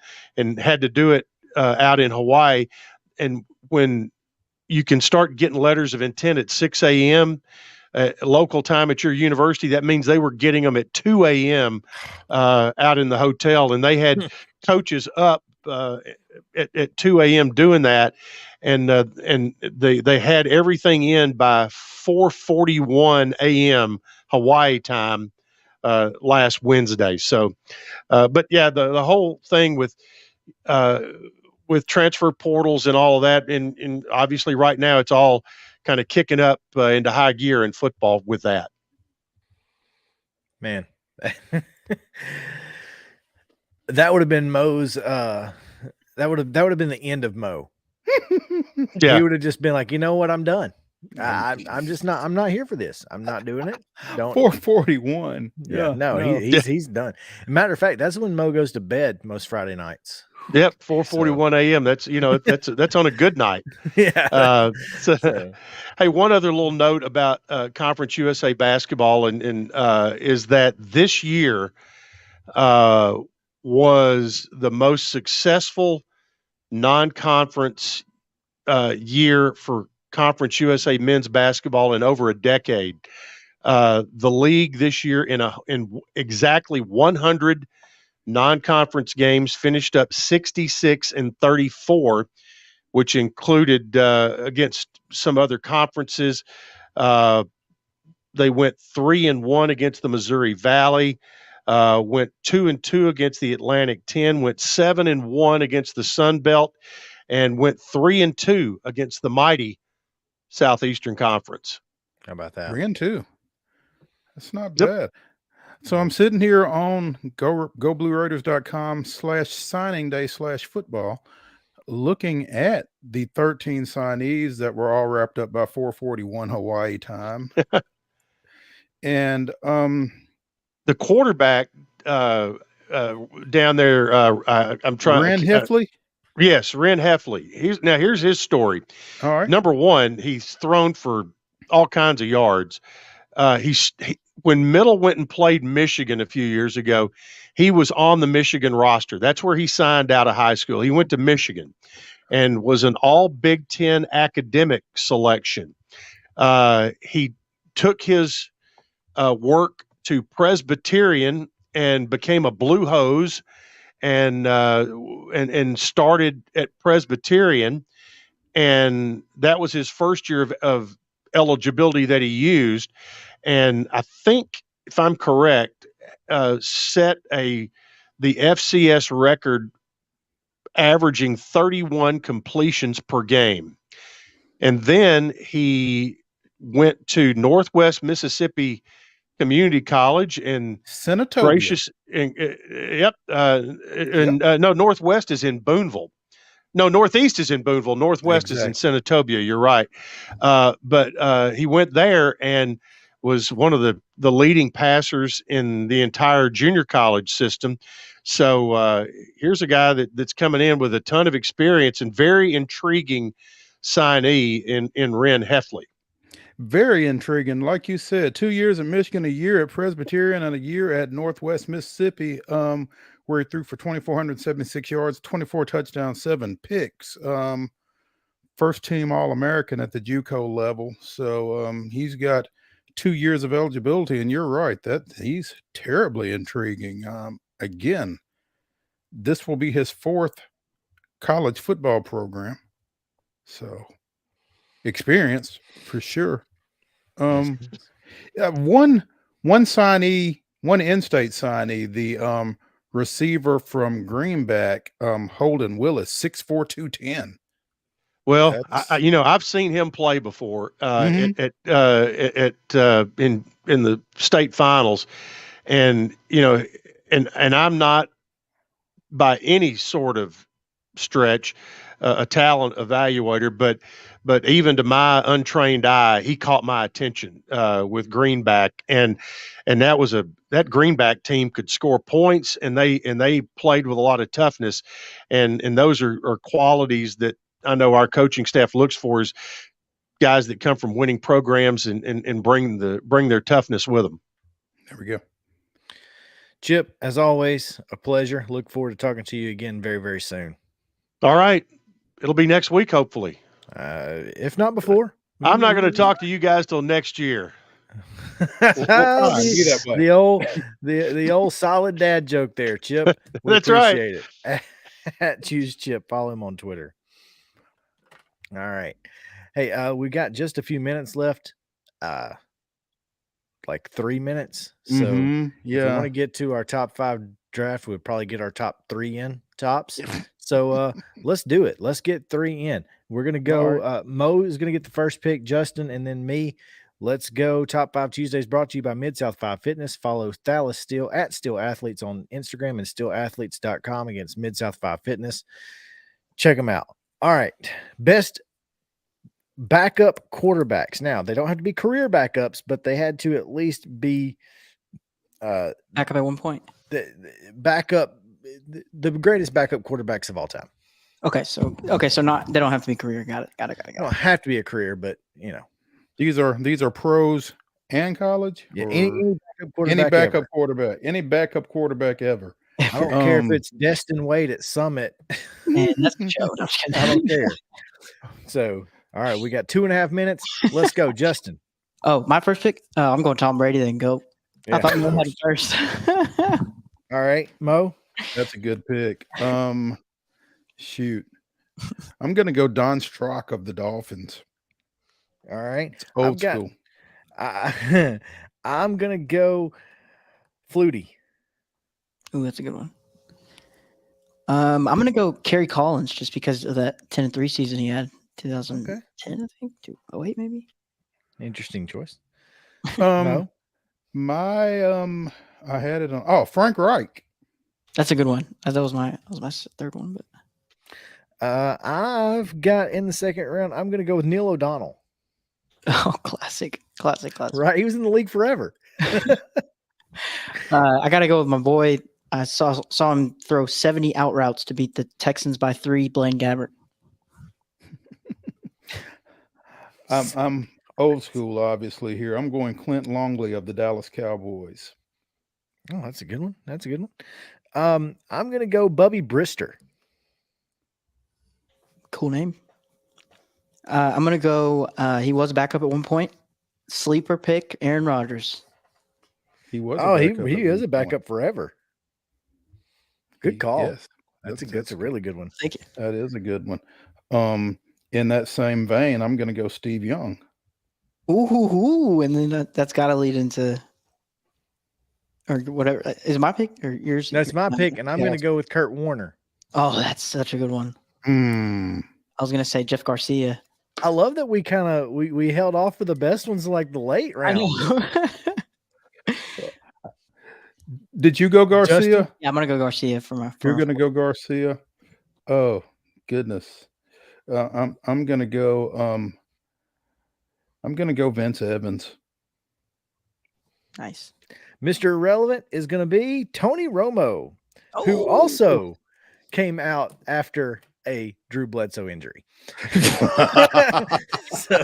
N: had to do it out in Hawaii, and when you can start getting letters of intent at 6 a.m. Local time at your university, that means they were getting them at 2 a.m. Out in the hotel, and they had coaches up at 2 a.m. doing that, and they had everything in by 4:41 a.m. Hawaii time last Wednesday. So, but yeah, the whole thing with transfer portals and all of that, and obviously right now it's all kind of kicking up into high gear in football with that.
B: Man, that would have been Mo's. That would have been the end of Mo.
N: Yeah,
B: he would have just been like, you know what, I'm done. I'm just not. I'm not here for this. I'm not doing it. Don't.
C: 4:41.
B: Yeah, no. He's done. Matter of fact, that's when Mo goes to bed most Friday nights.
N: Yep, 4:41 a.m. That's that's on a good night.
B: Yeah.
N: Hey, one other little note about Conference USA basketball, and is that this year was the most successful non-conference year for Conference USA men's basketball in over a decade. The league this year in exactly 100 non-conference games finished up 66-34, which included against some other conferences. They went 3-1 against the Missouri Valley, went 2-2 against the Atlantic 10, went 7-1 against the Sun Belt, and went 3-2 against the mighty Southeastern Conference.
B: How about that?
C: 3-2. That's not bad. So I'm sitting here on GoBlueRaiders.com/signing day/football, looking at the 13 signees that were all wrapped up by 4:41 Hawaii time. And
N: the quarterback down there, I'm trying.
C: Ren Heffley?
N: Yes, Ren Heffley. Here's his story.
C: All right.
N: Number one, he's thrown for all kinds of yards. When Middle went and played Michigan a few years ago, he was on the Michigan roster. That's where he signed out of high school. He went to Michigan and was an all Big Ten academic selection. He took his work to Presbyterian and became a Blue Hose, and started at Presbyterian, and that was his first year of eligibility that he used. And I think, if I'm correct, set the FCS record averaging 31 completions per game. And then he went to Northwest Mississippi Community College in
C: Senatobia.
N: No, Northwest is in Boonville. No, Northeast is in Boonville. Northwest is in Senatobia. You're right. But he went there and was one of the leading passers in the entire junior college system. So here's a guy that's coming in with a ton of experience and very intriguing signee in Ren Heffley.
C: Very intriguing. Like you said, 2 years at Michigan, a year at Presbyterian, and a year at Northwest Mississippi, where he threw for 2,476 yards, 24 touchdowns, 7 picks. first team All-American at the JUCO level. So he's got 2 years of eligibility, and you're right, that he's terribly intriguing. Again, this will be his 4th college football program. So experience for sure. One signee, one in-state signee, the receiver from Greenback, Holden Willis, 6'4", 210.
N: Well, I've seen him play before in the state finals, and and I'm not by any sort of stretch a talent evaluator, but even to my untrained eye, he caught my attention with Greenback, and that Greenback team could score points, and they played with a lot of toughness, and those are qualities that I know our coaching staff looks for, is guys that come from winning programs and bring their toughness with them.
C: There we go.
B: Chip, as always, a pleasure. Look forward to talking to you again very, very soon.
N: All right. It'll be next week, hopefully.
B: If not before.
N: I'm not going to talk to you guys till next year.
B: The old solid dad joke there, Chip.
N: That's right.
B: At Choose Chip. Follow him on Twitter. All right. Hey, we got just a few minutes left. Like 3 minutes. So if we want to get to our top 5 draft, we'd probably get our top 3 in tops. So let's do it. Let's get 3 in. We're going to go. Mo is going to get the first pick, Justin, and then me. Let's go. Top 5 Tuesdays brought to you by Mid-South 5 Fitness. Follow Thalas Steele at Steele Athletes on Instagram and steelathletes.com against Mid-South 5 Fitness. Check them out. All right. Best backup quarterbacks. Now, they don't have to be career backups, but they had to at least be
O: backup at one point.
B: The greatest backup quarterbacks of all time.
O: Okay, so not, they don't have to be career. Got it.
B: They don't have to be a career, but
C: these are pros and college.
B: Yeah, any
C: backup quarterback ever.
B: I don't care if it's Destin Wade at Summit.
O: Man, that's a joke.
B: I don't care. So, all right, we got 2.5 minutes. Let's go, Justin.
O: Oh, my first pick? I'm going Tom Brady, then go.
B: Yeah,
O: I thought Mo had it first.
B: All right, Mo.
C: That's a good pick. Shoot. I'm going to go Don Strock of the Dolphins.
B: All right.
C: It's old school.
B: I'm going to go Flutie.
O: Ooh, that's a good one. I'm going to go Kerry Collins just because of that 10-3 season he had. 2010, I think. 2008, maybe.
B: Interesting choice.
C: No. I had it on. Frank Reich.
O: That's a good one. That was my third one, but
B: I've got in the second round. I'm going to go with Neil O'Donnell.
O: Oh, classic.
B: Right, he was in the league forever.
O: I got to go with my boy. I saw him throw 70 out routes to beat the Texans by 3. Blaine Gabbert.
C: I'm old school, obviously, here. I'm going Clint Longley of the Dallas Cowboys.
B: Oh, that's a good one. I'm going to go Bubby Brister.
O: Cool name. I'm going to go, he was a backup at one point. Sleeper pick, Aaron Rodgers.
C: He was.
B: He is a backup forever. Good call. Yes. That's a really good one.
O: Thank you.
C: That is a good one. In that same vein, I'm going to go Steve Young.
O: Ooh, and then that's got to lead into, or whatever. Is it my pick or yours?
B: That's my pick, and I'm going to go with Kurt Warner.
O: Oh, that's such a good one. I was going to say Jeff Garcia.
B: I love that we kind of we held off for the best ones like the late round.
C: Did you go Garcia?
O: Justin? Yeah, I'm going to go Garcia for my.
C: You're going to go Garcia. Oh goodness. I'm gonna go Vince Evans.
O: Nice.
B: Mr. Irrelevant is gonna be Tony Romo, who also came out after a Drew Bledsoe injury. So,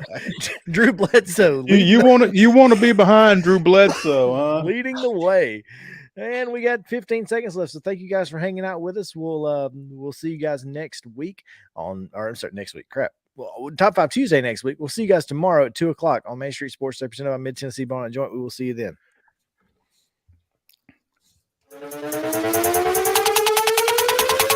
B: Drew Bledsoe.
C: You want to be behind Drew Bledsoe, huh?
B: Leading the way. And we got 15 seconds left. So thank you guys for hanging out with us. We'll see you guys next week next week. Crap. Top 5 Tuesday next week. We'll see you guys tomorrow at 2:00 on Main Street Sports, presented by Mid Tennessee Bone and Joint. We will see you then.